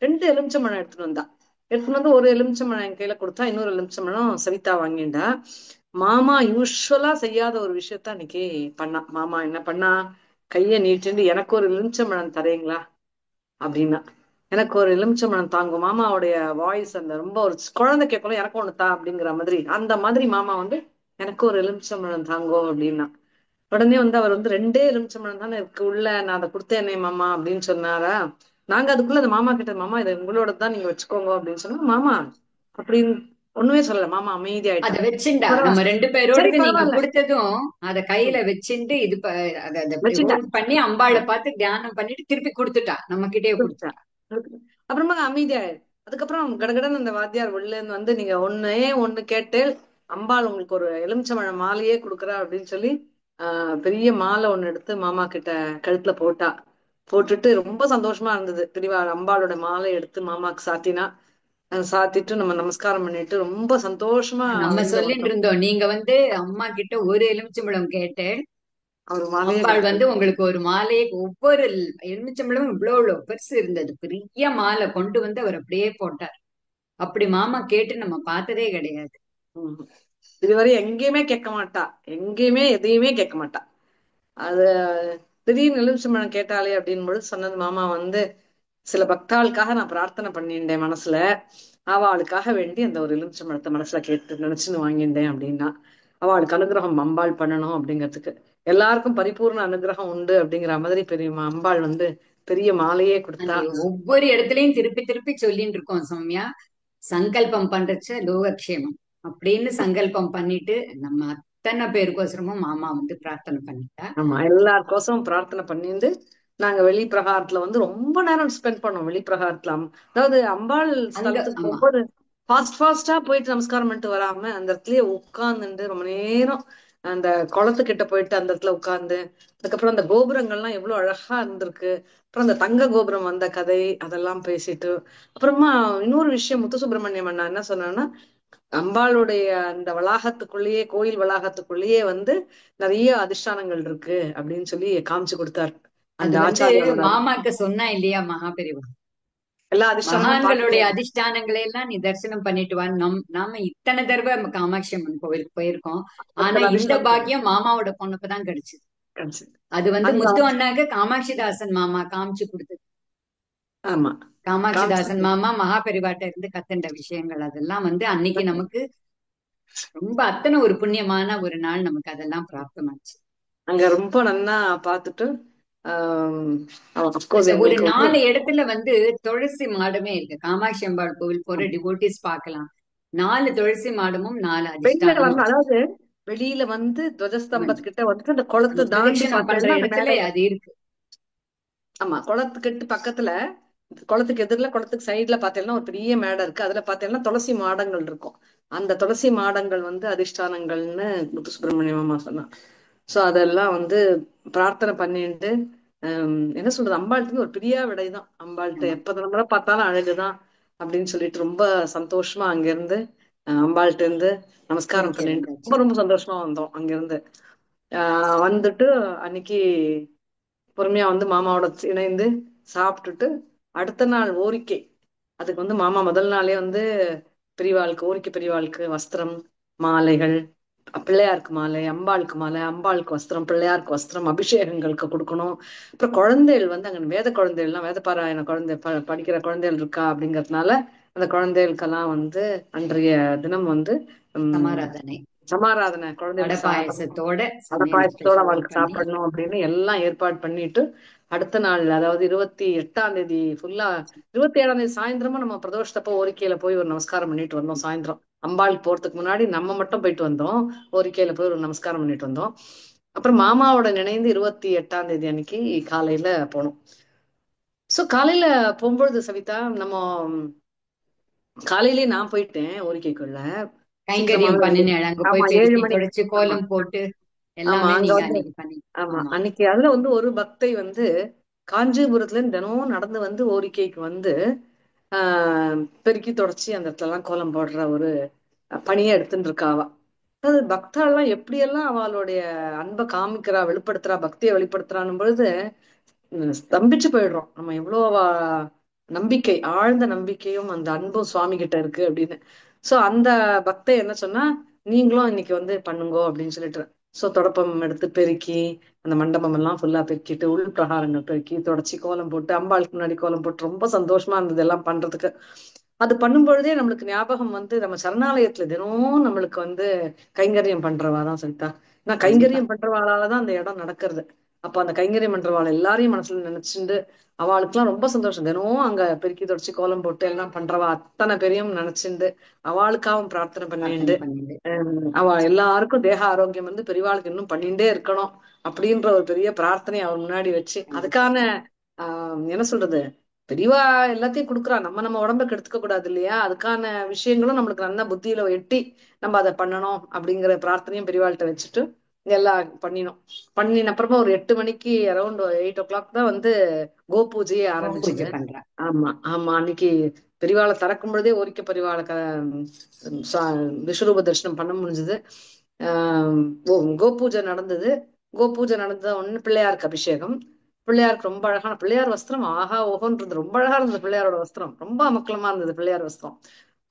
2 எலுமிச்சம்பழம் எடுத்துட்டு வந்தா. எடுத்துட்டு வந்து ஒரு எலுமிச்சம்பழம் என் கையில கொடுத்தா, இன்னொரு எலுமிச்சம்பழம் சவிதா வாங்கிண்டா. மாமா யூஸ்வலா செய்யாத ஒரு விஷயத்த அன்னைக்கு பண்ணா. மாமா என்ன பண்ணா, கைய நீட்டிண்டு எனக்கு ஒரு எலுமிச்சம்பழம் தரீங்களா அப்படின்னா. எனக்கு ஒரு எலுமிச்சம்பழம் தாங்கும். மாமாவுடைய வாய்ஸ் அந்த ரொம்ப ஒரு குழந்தை கேட்கணும், எனக்கு ஒண்ணு தா அப்படிங்கிற மாதிரி, அந்த மாதிரி மாமா வந்து எனக்கு ஒரு எலுமிச்சம்பழம் தாங்கோ அப்படின்னா. உடனே வந்து அவர் வந்து 2 எலுமிச்சம்பழம் தானே இருக்கு உள்ள, நான் அதை கொடுத்தேனே மாமா அப்படின்னு சொன்னாரா. நாங்க அதுக்குள்ள அந்த மாமா கிட்ட, மாமா இதை உங்களோட தான் நீங்க வச்சுக்கோங்க அப்படின்னு சொன்னா, மாமா அப்படின்னு ஒண்ணுமே சொல்லல. மாமா அத அமைதியாயிட்டார். வச்சுண்டா நம்ம பரவாயில்ல, ரெண்டு சரி பேரோடது நீங்க பரவாயில்ல. கொடுத்ததும் அத கையில ம், வச்சுண்டு இது அத அத இப்படி வச்சுட்டா. ஹோல்ட் பண்ணி அம்பாளை பார்த்து தியானம் பண்ணிட்டு திருப்பி கொடுத்துட்டா, நம்ம கிட்டயே கொடுத்தா. கொடுத்துட்டா. அப்புறமா அமைதியாயிரு. அதுக்கப்புறம் கடகடன் அந்த வாத்தியார் உள்ள இருந்து வந்து, நீங்க ஒண்ணே ஒண்ணு கேட்டு அம்பாள் உங்களுக்கு ஒரு எலுமிச்சம்பழம் மாலையே கொடுக்குறா அப்படின்னு சொல்லி பெரிய மாலை ஒண்ணு எடுத்து மாமா கிட்ட கழுத்துல போட்டா. போட்டுட்டு ரொம்ப சந்தோஷமா இருந்தது. பெரியவா அம்பாளோட மாலை எடுத்து மாமாக்கு சாத்தினா. சாத்திட்டு நம்ம நமஸ்காரம் பண்ணிட்டு ரொம்ப சந்தோஷமா நம்ம வெளியில சொல்லிட்டு வந்தோம். இருந்தோம், நீங்க வந்து அம்மா கிட்ட ஒரு எலுமிச்சம்பழம் கேட்டு அவர் மாலையே அம்பாள் வந்து கொடுத்தாரு. உங்களுக்கு ஒரு மாலையை ஒவ்வொரு எலுமிச்சம்பழமும் இவ்வளவு பெருசு இருந்தது, பெரிய மாலை கொண்டு வந்து அவர் அப்படியே போட்டார். அப்படி மாமா கேட்டு நம்ம பார்த்ததே கிடையாது. உம். இதுவரை எங்கேயுமே கேட்க மாட்டா, எங்கேயுமே எதையுமே கேட்க மாட்டா. அது திடீர்னு எலுமிச்சம்பழம் கேட்டாலே அப்படின்னு பொழுது சொன்னது, மாமா வந்து சில பக்தாளுக்காக நான் பிரார்த்தனை பண்ணிட்டேன் மனசுல, அவளுக்காக வேண்டி அந்த ஒரு எலுமிச்சம்பழத்தை மனசுல கேட்டு நினைச்சுன்னு வாங்கிட்டேன் அப்படின்னா. அவளுக்கு அனுகிரகம் அம்பாள் பண்ணணும் அப்படிங்கிறதுக்கு, எல்லாருக்கும் பரிபூர்ண அனுகிரகம் உண்டு அப்படிங்கிற மாதிரி பெரிய அம்பாள் வந்து பெரிய மாலையே கொடுத்தா. அந்த ஒவ்வொரு இடத்துலயும் திருப்பி திருப்பி சொல்லிட்டு இருக்கோம் சௌமியா, சங்கல்பம் பண்றச்ச லோகக்ஷேமம் அப்படின்னு சங்கல்பம் பண்ணிட்டு நம்ம அத்தனை பேருக்கோசரமும் மாமா வந்து பிரார்த்தனை பண்ணிட்டா. ஆமா, எல்லாருக்கோசம் பிரார்த்தனை பண்ணிட்டு நாங்க வெளி பிரகாரத்துல வந்து ரொம்ப நேரம் ஸ்பெண்ட் பண்ணோம். வெளி பிரகாரத்துல அதாவது அம்பாள் அங்க ஸ்தலத்துக்கு ஆமா, போகும்போது ஃபாஸ்டா போயிட்டு நமஸ்காரம் பண்ணிட்டு வராம அந்த இடத்துலயே உட்கார்ந்துட்டு ரொம்ப நேரம் அந்த குளத்துக்கிட்ட போயிட்டு அந்த இடத்துல உட்கார்ந்து, அதுக்கப்புறம் அந்த கோபுரங்கள்லாம் எவ்வளவு அழகா இருந்திருக்கு. அப்புறம் அந்த தங்க கோபுரம் வந்த கதை அதெல்லாம் பேசிட்டு, அப்புறமா இன்னொரு விஷயம் முத்து சுப்பிரமணியம் அண்ணா என்ன சொன்னான்னா, அம்பாளுடைய அந்த வளாகத்துக்குள்ளேயே, கோயில் வளாகத்துக்குள்ளேயே வந்து நிறைய அதிஷ்டானங்கள் இருக்கு அப்படின்னு சொல்லி காமிச்சு கொடுத்தார் அது அந்த வந்து ஆச்சாரியாரோட. மாமாக்கு சொன்னா இல்லையா மகாபெரிவா, எல்லா அதிஷ்டானமும் மகான்களுடைய பார்த்துட்டு அதிஷ்டானங்களை எல்லாம் நீ தரிசனம் பண்ணிட்டு வா. நாம இத்தனை தடவை காமாட்சி அம்மன் கோவிலுக்கு போயிருக்கோம். ஆனா அத்தனை இந்த அதிஷ்டானங்கள் பாக்கியம் மாமாவோட பொண்ணுக்குதான் கிடைச்சது. கிடைச்சது. அது வந்து அந்த முத்து அண்ணாக்கு காமாட்சிதாசன் மாமா காமிச்சு கொடுத்தது. ஆமா, காமாட்சிதாசன் காமிச்சு மாமா மகாபெரிவாட்ட இருந்து கத்துண்ட விஷயங்கள் அதெல்லாம் வந்து அன்னைக்கு நமக்கு ரொம்ப அத்தனை ஒரு புண்ணியமான ஒரு நாள், நமக்கு அதெல்லாம் பிராப்தமாச்சு. அங்க ரொம்ப நன்னா பார்த்துட்டு ஆஹ் அப்கோர்ஸ் அந்த ஒரு எங்களுக்கு வந்து 4 இடத்துல வந்து துளசி மாடமே இருக்கு. காமாட்சி அம்பாள் கோவில் போற டிவோட்டிஸ் பார்க்கலாம். 4 துளசி மாடமும் 4 வெளியில வந்து அதிஷ்டானமும் அதாவது வெளியில வந்து அமைஞ்சு துவஜஸ்தம்பத்துக்கிட்ட வந்துட்டு அந்த குளத்தை நம்ம தாண்டி பிரதட்சணம் பண்ற பார்த்தேன்னா அந்த இடத்துல மேடையில. அது இருக்கு. ஆமா, குளத்துக்கிட்டு பக்கத்துல, குளத்துக்கு எதிரில குளத்துக்கு சைடுல பாத்தீங்கன்னா ஒரு பெரிய மேடை இருக்கு. அதுல பாத்தீங்கன்னா துளசி மாடங்கள் இருக்கும். அந்த துளசி மாடங்கள் வந்து அதிஷ்டானங்கள்னு முத்து சுப்பிரமணியம் அம்மா சொன்னா. சோ அதெல்லாம் வந்து பிரார்த்தனை பண்ணிட்டு என்ன சொல்றது, அம்பாள்கிட்ட ஒரு பிரியா விடைதான். அம்பாள்கிட்ட ஆமா, எப்ப நம்ம பார்த்தாலும் அழகுதான் அப்படின்னு சொல்லிட்டு ரொம்ப சந்தோஷமா அங்கிருந்து அம்பாள்கிட்ட இருந்து நமஸ்காரம் திரும்பி பண்ணிட்டு வந்தாச்சு. ரொம்ப ரொம்ப சந்தோஷமா வந்தோம் அங்கிருந்து. வந்துட்டு அன்னைக்கு பொறுமையா வந்து மாமாவோட இணைந்து சாப்பிட்டுட்டு அடுத்த நாள் ஓரிக்கை. அதுக்கு வந்து மாமா முதல் நாளே வந்து பெரியவாளுக்கு, ஓரிக்கை பெரியவாளுக்கு வஸ்திரம், மாலைகள், பிள்ளையாருக்கு மாலை, அம்பாளுக்கு மாலை, அம்பாளுக்கு வஸ்திரம், பிள்ளையாருக்கு வஸ்திரம், அபிஷேகங்களுக்கு கொடுக்கணும். அப்புறம் குழந்தைகள் வந்து அங்க வேத குழந்தைகள்லாம், வேத பாராயண குழந்தை படிக்கிற குழந்தைகள் இருக்கா அப்படிங்கறதுனால அந்த குழந்தைகளுக்கெல்லாம் வந்து அன்றைய தினம் வந்து உம் சமாராதனை சமாராதனை, வடை குழந்தைகளுக்கு சாப்பிடணும், பாயசத்தோட அடை சமையல் பாயசத்தோட ஸ்பெஷலா அவளுக்கு பண்ணி. சாப்பிடணும் அப்படின்னு எல்லாம் ஏற்பாடு பண்ணிட்டு அடுத்த நாள் அதாவது 28ஆம் தேதி ஃபுல்லா, 27ஆம் தேதி சாயந்தரமா நம்ம பிரதோஷத்தப்ப ஓரிக்கையில போய் ஒரு நமஸ்காரம் பண்ணிட்டு வந்தோம். சாயந்தரம் அம்பாளுக்கு போறதுக்கு முன்னாடி நம்ம மட்டும் போயிட்டு வந்தோம். ஓரிக்கையில போய் ஒரு நமஸ்காரம் பண்ணிட்டு வந்தோம். அப்புறம் மாமாவோட நினைந்து 28ஆம் தேதி அன்னைக்கு காலையில போனோம். சோ காலையில போகும்பொழுது சவிதா, நம்ம காலையிலேயே நான் போயிட்டேன் ஓரிக்கைக்குள்ள. கைங்கரியம் சீக்கிரமாவே பண்ணினேன். அங்க ஆமா, போய் 7 பெருக்கி மணி தொடச்சு ஆமா, கோலம் போட்டு ஆமா எல்லாமே அங்க நீங்க வந்து அன்னைக்கு பண்ணி. ஆமா ஆமா, அன்னைக்கு அதுல வந்து ஒரு பக்தை வந்து காஞ்சிபுரத்துல இருந்து தினம் நடந்து வந்து ஓரிக்கைக்கு வந்து பெருக்கி தொடச்சி அந்த இடத்துல எல்லாம் கோலம் போடுற ஒரு பணியை எடுத்துட்டு இருக்கா அவ. அதாவது பக்தாள்லாம் எப்படியெல்லாம் அவளுடைய அன்பை காமிக்கிறா, வெளிப்படுத்துறா, பக்தியை வெளிப்படுத்துறான்னும் பொழுது ஸ்தம்பிச்சு போயிடுறோம். நம்ம எவ்வளவு நம்பிக்கை, ஆழ்ந்த நம்பிக்கையும் அந்த அன்பும் சுவாமி கிட்ட இருக்கு அப்படின்னு. சோ அந்த பக்தை என்ன சொன்னா, நீங்களும் இன்னைக்கு வந்து பண்ணுங்கோ அப்படின்னு சொல்லிட்டு. சோ தொடப்பம் எடுத்து பெருக்கி அந்த மண்டபம் எல்லாம் ஃபுல்லா பெருக்கிட்டு, உள் பிரகாரங்கள் பெருக்கி தொடச்சி கோலம் போட்டு, அம்பாளுக்கு முன்னாடி கோலம் போட்டு ரொம்ப சந்தோஷமா இருந்தது எல்லாம் பண்றதுக்கு. அது பண்ணும் பொழுதே நம்மளுக்கு ஞாபகம் வந்து நம்ம சரணாலயத்துல தினம் நம்மளுக்கு வந்து கைங்கரியம் பண்றவாதான் சரிதா. நான் கண்டிப்பா. கைங்கரியம் பண்றவாளாலதான் அந்த இடம் நடக்கிறது. அப்ப அந்த கைங்கரியம் பண்றவாள் எல்லாரையும் மனசுல நினைச்சுண்டு அவளுக்குலாம் ரொம்ப சந்தோஷம். தினம் அங்க பெருக்கி தொடச்சு கோலம் போட்டு எல்லாம் பண்றவா அத்தனை பேரையும் நினைச்சுண்டு அவளுக்காகவும் பிரார்த்தனை பிரார்த்தனை பண்ணிண்டு பண்ணிட்டு அவ எல்லாருக்கும் தேக ஆரோக்கியம் வந்து பெரியவாளுக்கு இன்னும் பண்ணிட்டே இருக்கணும் அப்படின்ற ஒரு பெரிய பிரார்த்தனை அவள் முன்னாடி வச்சு கண்டிப்பா. அதுக்கான என்ன சொல்றது, பெரியவா எல்லாத்தையும் கொடுக்குறா, நம்ம நம்ம உடம்ப கெடுத்துக்க கூடாது இல்லையா. அதுக்கான விஷயங்களும் நம்மளுக்கு நல்லா புத்தியில எட்டி நம்ம அதை பண்ணணும் அப்படிங்கிற பிரார்த்தனையும் பெரியவாள்கிட்ட வச்சுட்டு எல்லாம் பண்ணினோம். பண்ணின அப்புறமா ஒரு 8 மணிக்கு அரௌண்ட் 8 o'clock தான் வந்து கோபூஜையே பூஜை ஆரம்பிச்சது. பண்றா. ஆமா ஆமா, அன்னைக்கு பெரியவாளை திறக்கும் பொழுதே ஒரிக்க பெரியவாளை விஸ்வரூப தரிசனம் பண்ண முடிஞ்சது. ஆஹ் கோபூஜை நடந்தது. கோபூஜை நடந்த உடனே பிள்ளையாருக்கு அபிஷேகம். பிள்ளையாருக்கு ரொம்ப அழகான பிள்ளையார் வஸ்திரம், ஆஹா ஓஹோன்றது, ரொம்ப அழகா இருந்தது பிள்ளையாரோட வஸ்திரம், ரொம்ப அமக்கலமா இருந்தது பிள்ளையார் வஸ்திரம்.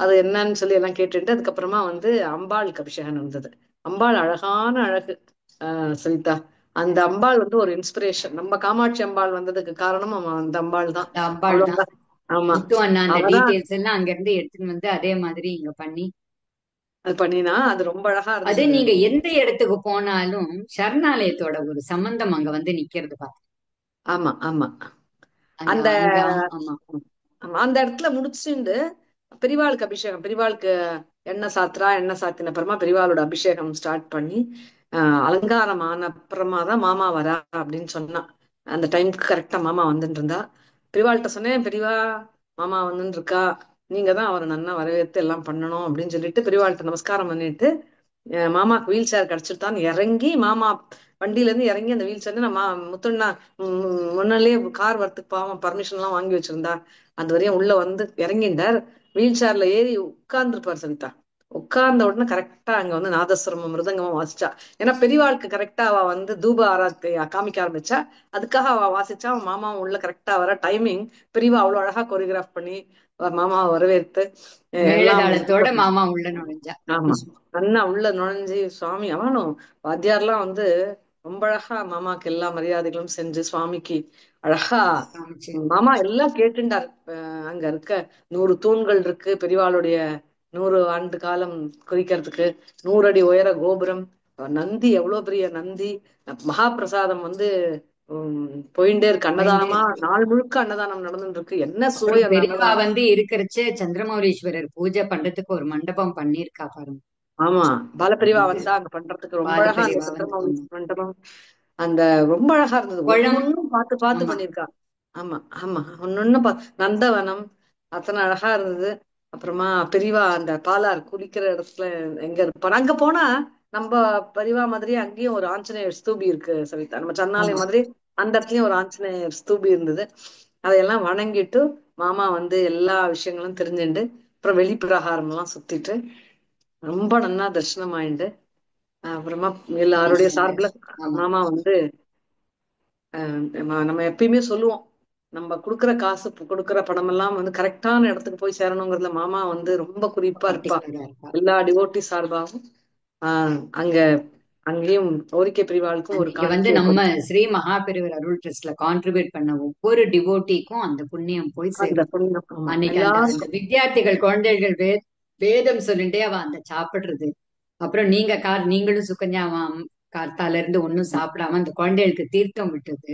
அது என்னன்னு சொல்லி எல்லாம் கேட்டுட்டு அதுக்கப்புறமா வந்து அம்பாளுக்கு அபிஷேகம் இருந்தது. அம்பாள் அழகான அழகு. சரிதா, அந்த அம்பாள் வந்து ஒரு இன்ஸ்பிரேஷன். நம்ம காமாட்சி அம்பாள் வந்ததுக்கு காரணம் அந்த அம்பாள் தான். அந்த அம்பாள் தான். அவ்வளவுதான். ஆமா, முத்து அண்ணா அந்த அவதான் டீட்டெயில்ஸ் எல்லாம் அங்க இருந்து எடுத்துன்னு வந்து அதே மாதிரி இங்க பண்ணி. அது பண்ணினா அது ரொம்ப அழகா அது இருந்தது. நீங்க எந்த இடத்துக்கு போனாலும் சரணாலயத்தோட ஒரு சம்பந்தம் அங்க வந்து நிக்கிறது பாத்து. ஆமா ஆமா, அந்த அந்த அங்க ஆமா. ஆமா, அந்த இடத்துல முடிச்சுண்டு பெரியவாளுக்கு அபிஷேகம், பெரியவாளுக்கு எண்ணெய் சாத்துறா. எண்ணெய் சாத்தின அப்புறமா பெரியவாளோட அபிஷேகம் ஸ்டார்ட் பண்ணி அலங்காரம் ஆன அப்புறமா தான் மாமா வரா அப்படின்னு சொன்னா. அந்த டைமுக்கு கரெக்டா மாமா வந்துட்டு இருந்தா. பெரியவாள்கிட்ட சொன்னேன், பெரியவா மாமா வந்துட்டு இருக்கா, நீங்க தான் அவரை நன்னா வரவேற்று எல்லாம் பண்ணணும் அப்படின்னு சொல்லிட்டு பெரியவாள்கிட்ட நமஸ்காரம் பண்ணிட்டு மாமாக்கு வீல் சேர் கிடைச்சிட்டான்னு இறங்கி, மாமா வண்டியில இருந்து இறங்கி அந்த வீல் சேர் நம்ம முத்துண்ணா முன்னாலேயே கார் வரத்துக்கு பாவம் பர்மிஷன் எல்லாம் வாங்கி வச்சிருந்தா. அந்த வரையும் உள்ள வந்து இறங்கிட்டார். வீல் சேர்ல ஏறி உட்கார்ந்துருப்பார் சவிதா. உட்கார்ந்த உடனே கரெக்டா அங்க வந்து நாதஸ்வரமும் மிருதங்கமும் வாசிச்சா. ஏன்னா பெரியவாளுக்கு கரெக்டா அவ வந்து தூப ஆராத்தை காமிக்க ஆரம்பிச்சா. அதுக்காக அவ வாசிச்சா. அவன் மாமாவும் உள்ள கரெக்டா வர டைமிங் பெரியவா அவ்வளவு அழகா கொரியோகிராஃப் பண்ணி மாமாவை வரவேற்று எல்லாம் மேளதாளத்தோட மாமா உள்ள நுழைஞ்சா. ஆமா அண்ணா உள்ள நுழைஞ்சு சுவாமி அவனும் வாத்தியார்லாம் வந்து ரொம்ப அழகா மாமாக்கு எல்லா மரியாதைகளும் செஞ்சு சுவாமிக்கு அழகா காமிச்சு மாமா எல்லாம் கேட்டுண்டார். அங்க இருக்க 100 தூண்கள் இருக்கு பெரியவாளுடைய 100 ஆண்டு காலம் குறிக்கிறதுக்கு. 100 அடி உயர கோபுரம், நந்தி எவ்வளவு பெரிய நந்தி, மகாபிரசாதம் வந்து போயிட்டே இருக்கு. பயந்து அன்னதானமா இருக்கு. நாள் முழுக்க அன்னதானம் நடந்துட்டு இருக்கு. என்ன சுவை அப்புறம் அந்த பெரியவா அன்னதானம். வந்து இருக்கிறச்சே சந்திரமௌலீஸ்வரர் பூஜை பண்றதுக்கு ஒரு மண்டபம் பண்ணிருக்கா பாருங்க. ஆமா, அது பாலப்பிரிவா வந்து வந்தா அங்க பண்றதுக்கு ரொம்ப பால அழகா அந்த பெரியவா வந்து சந்திரமௌலி பண்ணும். மண்டபம் அந்த ரொம்ப அழகா இருந்தது. குளம். ஒன்னொன்னும் பார்த்து பார்த்து ஆமா. பண்ணிருக்கா. ஆமா ஆமா, ஒன்னொன்னும் நந்தவனம் அத்தனை அழகா இருந்தது. அப்புறமா பெரியவா அந்த பாலார் குளிக்கிற இடத்துல எங்க இருப்பாரு அங்க போனா நம்ம பெரியவா மாதிரி அங்கேயும் ஒரு ஆஞ்சநேயர் ஸ்தூபி இருக்கு சவிதா. நம்ம ஆமா. சன்னாலயம் மாதிரி அந்த இடத்துலயும் ஒரு ஆஞ்சநேயர் ஸ்தூபி இருந்தது. அதையெல்லாம் வணங்கிட்டு மாமா வந்து எல்லா விஷயங்களும் தெரிஞ்சுண்டு அப்புறம் வெளிப்பிரகாரம் எல்லாம் சுத்திட்டு ரொம்ப நன்னா தரிசனம் ஆயிண்டு அப்புறமா எல்லாருடைய சார்பில் ஆமா. மாமா வந்து நம்ம எப்பயுமே சொல்லுவோம், நம்ம கொடுக்குற காசு கொடுக்குற பணம் எல்லாம் வந்து கரெக்டான இடத்துக்கு போய் சேரணுங்கிறதுல மாமா வந்து ரொம்ப குறிப்பா இருப்பா. பர்டிகுலரா இருக்கா. எல்லா டிவோட்டி சார்பாகவும் அங்க அங்கேயும் ஓரிக்கை பிரிவாளுக்கும் ஒரு அன்னைக்கு வந்து காணிக்கையை நம்ம கொடுத்து ஸ்ரீ மகாபெரிவர் அருள் ட்ரஸ்ட்ல கான்ட்ரிபியூட் பண்ண ஒவ்வொரு டிவோட்டிக்கும் அந்த புண்ணியம் போய் அந்த சேரும். புண்ணியம் ஆமா அன்னைக்கு அந்த அந்த எல்லாருக்கும். வித்தியார்த்திகள் குழந்தைகள் வேதம் சொல்லிட்டே அவ அந்த சாப்பிடுறது. அப்புறம் நீங்களும் சுகன்யாவாம் கார்த்தால இருந்து ஒன்னும் சாப்பிடாம அந்த குழந்தைகளுக்கு தீர்த்தம் விட்டது.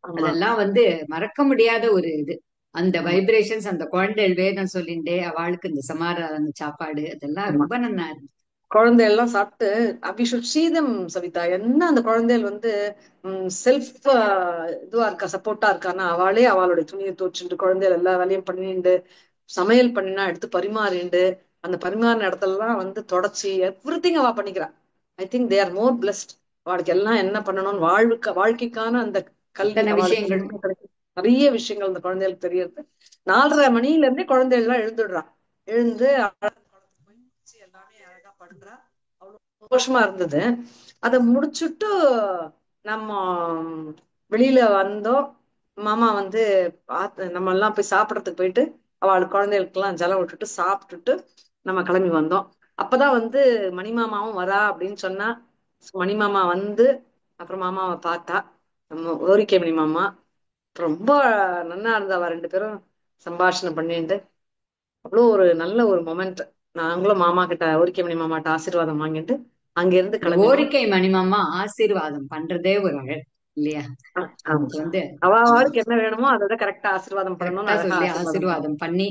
ஆமா அதெல்லாம் வந்து மறக்க முடியாத ஒரு இது. அந்த ஆமா வைப்ரேஷன்ஸ், அந்த குழந்தைகள் வேதம் சொல்லிண்டே அவளுக்கு இந்த சமாதான சாப்பாடு அதெல்லாம் ஆமா, ரொம்ப நல்லா இருந்துச்சு. குழந்தை எல்லாம் சாப்பிட்டு we should see them Savitha. என்ன அந்த குழந்தைகள் வந்து செல்ஃப் இதுவா இருக்கா, சப்போர்ட்டா இருக்கான்னா அவளே அவளுடைய துணியை துவச்சுட்டு குழந்தைகள் எல்லா வேலையும் பண்ணிட்டு சமையல் பண்ணினா எடுத்து பரிமாறிண்டு அந்த பரிமாறின இடத்துலலாம் வந்து தொடச்சி எவ்ரி திங் அவ பண்ணிக்கிறா. I think they are more blessed. அவளுக்கு எல்லாம் என்ன பண்ணணும்னு வாழ்க்கைக்கான அந்த கல்வி அத்தனை அவளுக்கு விஷயங்கள். இன்னும் கிடைக்கும். நிறைய விஷயங்கள் அந்த குழந்தைகளுக்கு தெரியறது. 4:30 மணில இருந்தே குழந்தைகள் எல்லாம் எழுந்துடுறா. எழுந்து எல்லாமே அழகா பண்றா. அவ்வளவு சந்தோஷமா இருந்தது. அதை முடிச்சுட்டு நம்ம வெளியில வந்தோம். மாமா வந்து நம்ம எல்லாம் போய் சாப்பிடறதுக்கு போயிட்டு அவள் குழந்தைகளுக்கு எல்லாம் ஜலம் விட்டுட்டு சாப்பிட்டுட்டு நம்ம கிளம்பி வந்தோம். அப்பதான் வந்து மணிமாமாவும் வரா அப்படின்னு சொன்னா. மணிமாமா வந்து அப்புறம் மாமாவை பார்த்தா, நம்ம ஓரிக்கை மணிமாமா ரொம்ப நன்னா இருந்தா. அவ ரெண்டு பேரும் சம்பாஷணை பண்ணிட்டு அவ்வளோ ஒரு நல்ல ஒரு மொமெண்ட். நாங்களும் மாமா கிட்ட ஓரிக்கைமணி மாமாட்ட ஆசீர்வாதம் வாங்கிட்டு அங்க இருந்து இந்த கிளம்பினோம். ஓரிக்கை மணிமாமா ஆசீர்வாதம் பண்றதே ஒரு அழகு இல்லையா? ஆமா, நமக்கு வந்து அவளுக்கு என்ன வேணுமோ அதோட கரெக்டா ஆசீர்வாதம் பண்ணணும்னு கரெக்டா அழகா சொல்லி ஆசீர்வாதம் பண்ணணும். ஆசீர்வாதம் பண்ணி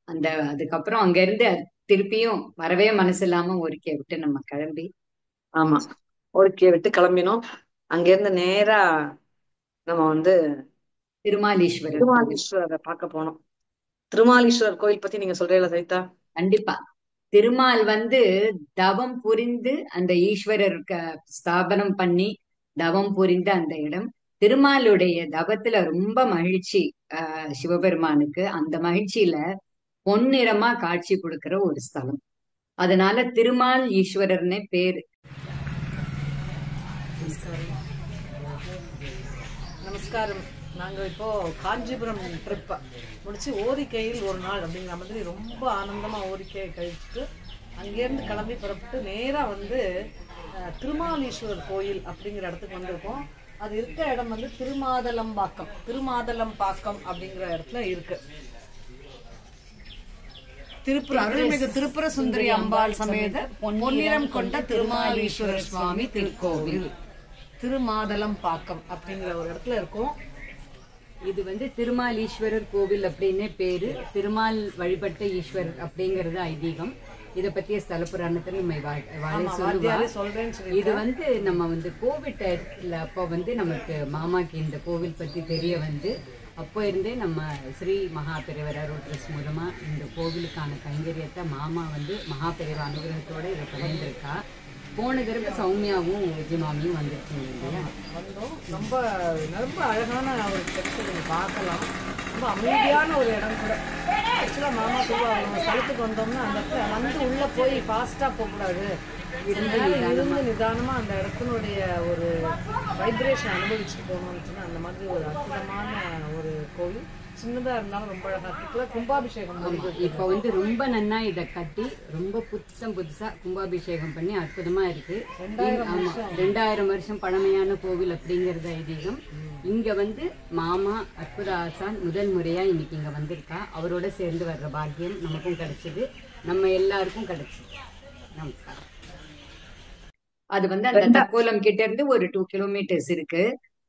அந்த அதுக்கப்புறம் அங்க இருந்து திருப்பியும் வரவே மனசு இல்லாம ஓரிக்கையை விட்டு நம்ம கிளம்பி ஆமா, ஓரிக்கையை விட்டு கிளம்பினோம். அங்க இருந்து நேரா நம்ம வந்து திருமாலீஸ்வரர் கோவில். திருமாலீஸ்வரரை பார்க்க போனோம். திருமாலீஸ்வரர் கோயில் பத்தி நீங்க சொல்றீங்களா சைதா? கண்டிப்பா. திருமால் வந்து தவம் புரிந்து அந்த ஈஸ்வரருக்கு ஸ்தாபனம் பண்ணி தவம் புரிந்த அந்த இடம். திருமாலுடைய தவத்துல ரொம்ப மகிழ்ச்சி. சிவபெருமானுக்கு அந்த மகிழ்ச்சியில பொன்னிறமா காட்சி கொடுக்கிற ஒரு ஸ்தலம். அதனால திருமால் ஈஸ்வரர்னே பேரு. நமஸ்காரம். நாங்க இப்போ காஞ்சிபுரம் ட்ரிப் முடிச்சு ஓரிக்கையில் ஒரு நாள் அப்படிங்கிற மாதிரி ரொம்ப ஆனந்தமா ஓரிக்கையை கழிச்சுட்டு அங்கேருந்து கிளம்பி புறப்பட்டு நேரா வந்து திருமாலீஸ்வரர் கோயில் அப்படிங்கிற இடத்துக்கு வந்திருக்கோம். அது இருக்க இடம் வந்து திருமாதளம்பாக்கம் அப்படிங்கிற இடத்துல இருக்கு. அருள்மிகு திருப்புர சுந்தரி அம்பாள் சமேத பொன்னிறம் கொண்ட திருமாலீஸ்வரர் சுவாமி திருக்கோவில் திருமாதளம்பாக்கம் அப்படிங்கிற ஒரு இடத்துல இருக்கும். இது வந்து திருமாலீஸ்வரர் கோவில் அப்படின்னே பேரு. திருமால் வழிபட்ட ஈஸ்வரர் அப்படிங்கிறது ஐதீகம். இத பத்திய ஸ்தல புராணத்துல நம்ம வாழை சொல்லுவா. இது வந்து நம்ம வந்து கோவிட் டயத்துல அப்போ வந்து நமக்கு மாமாக்கு இந்த கோவில் பத்தி தெரிய வந்து அப்போ இருந்தே நம்ம ஸ்ரீ மகாபெரிவர் அருள் ட்ரஸ்ட் மூலமா இந்த கோவிலுக்கான கைங்கரியத்தை மாமா வந்து மகாபெரிவர் அனுகிரகத்தோட இதை பண்ணியிருக்கா. போன தடவை சௌமியாவும் விஜயமாமியும் வந்துருக்கீங்க இல்லையா? வந்தோம். ரொம்ப ரொம்ப அழகான ஒரு ஸ்டெப்ஸ் பார்க்கலாம். ரொம்ப அமைதியான ஒரு இடம் கூட. ஆக்சுவலாக மாமா சொல்லுவாங்க, நம்ம ஸ்தலத்துக்கு வந்தோம்னா அந்த இடத்துல வந்து உள்ளே போய் ஃபாஸ்ட்டாக போகக்கூடாது, இருந்து நிதானமாக அந்த இடத்தினுடைய ஒரு வைப்ரேஷன் அனுபவிச்சுட்டு போகணும்னு சொன்னால் அந்த மாதிரி ஒரு அற்புதமான ஒரு கோவில். சின்னதாக இருந்தாலும் ரொம்ப அழகாக இருக்கு. இப்போ கும்பாபிஷேகம் இப்போ வந்து ரொம்ப நன்னா இதை கட்டி ரொம்ப புதுசா கும்பாபிஷேகம் பண்ணி அற்புதமா இருக்கு. 2000 வருஷம் பழமையான கோவில் அப்படிங்கறது ஐதீகம். இங்க வந்து மாமா அற்புத ஆசான் முதல் முறையா இன்னைக்கு இங்க வந்திருக்கா. அவரோட சேர்ந்து வர்ற பாக்கியம் நமக்கும் கிடைச்சது, நம்ம எல்லாருக்கும் கிடைச்சது. நமஸ்காரம். அது வந்து அந்த தக்கோலம் கிட்ட இருந்து ஒரு 2 கிலோமீட்டர்ஸ் இருக்கு.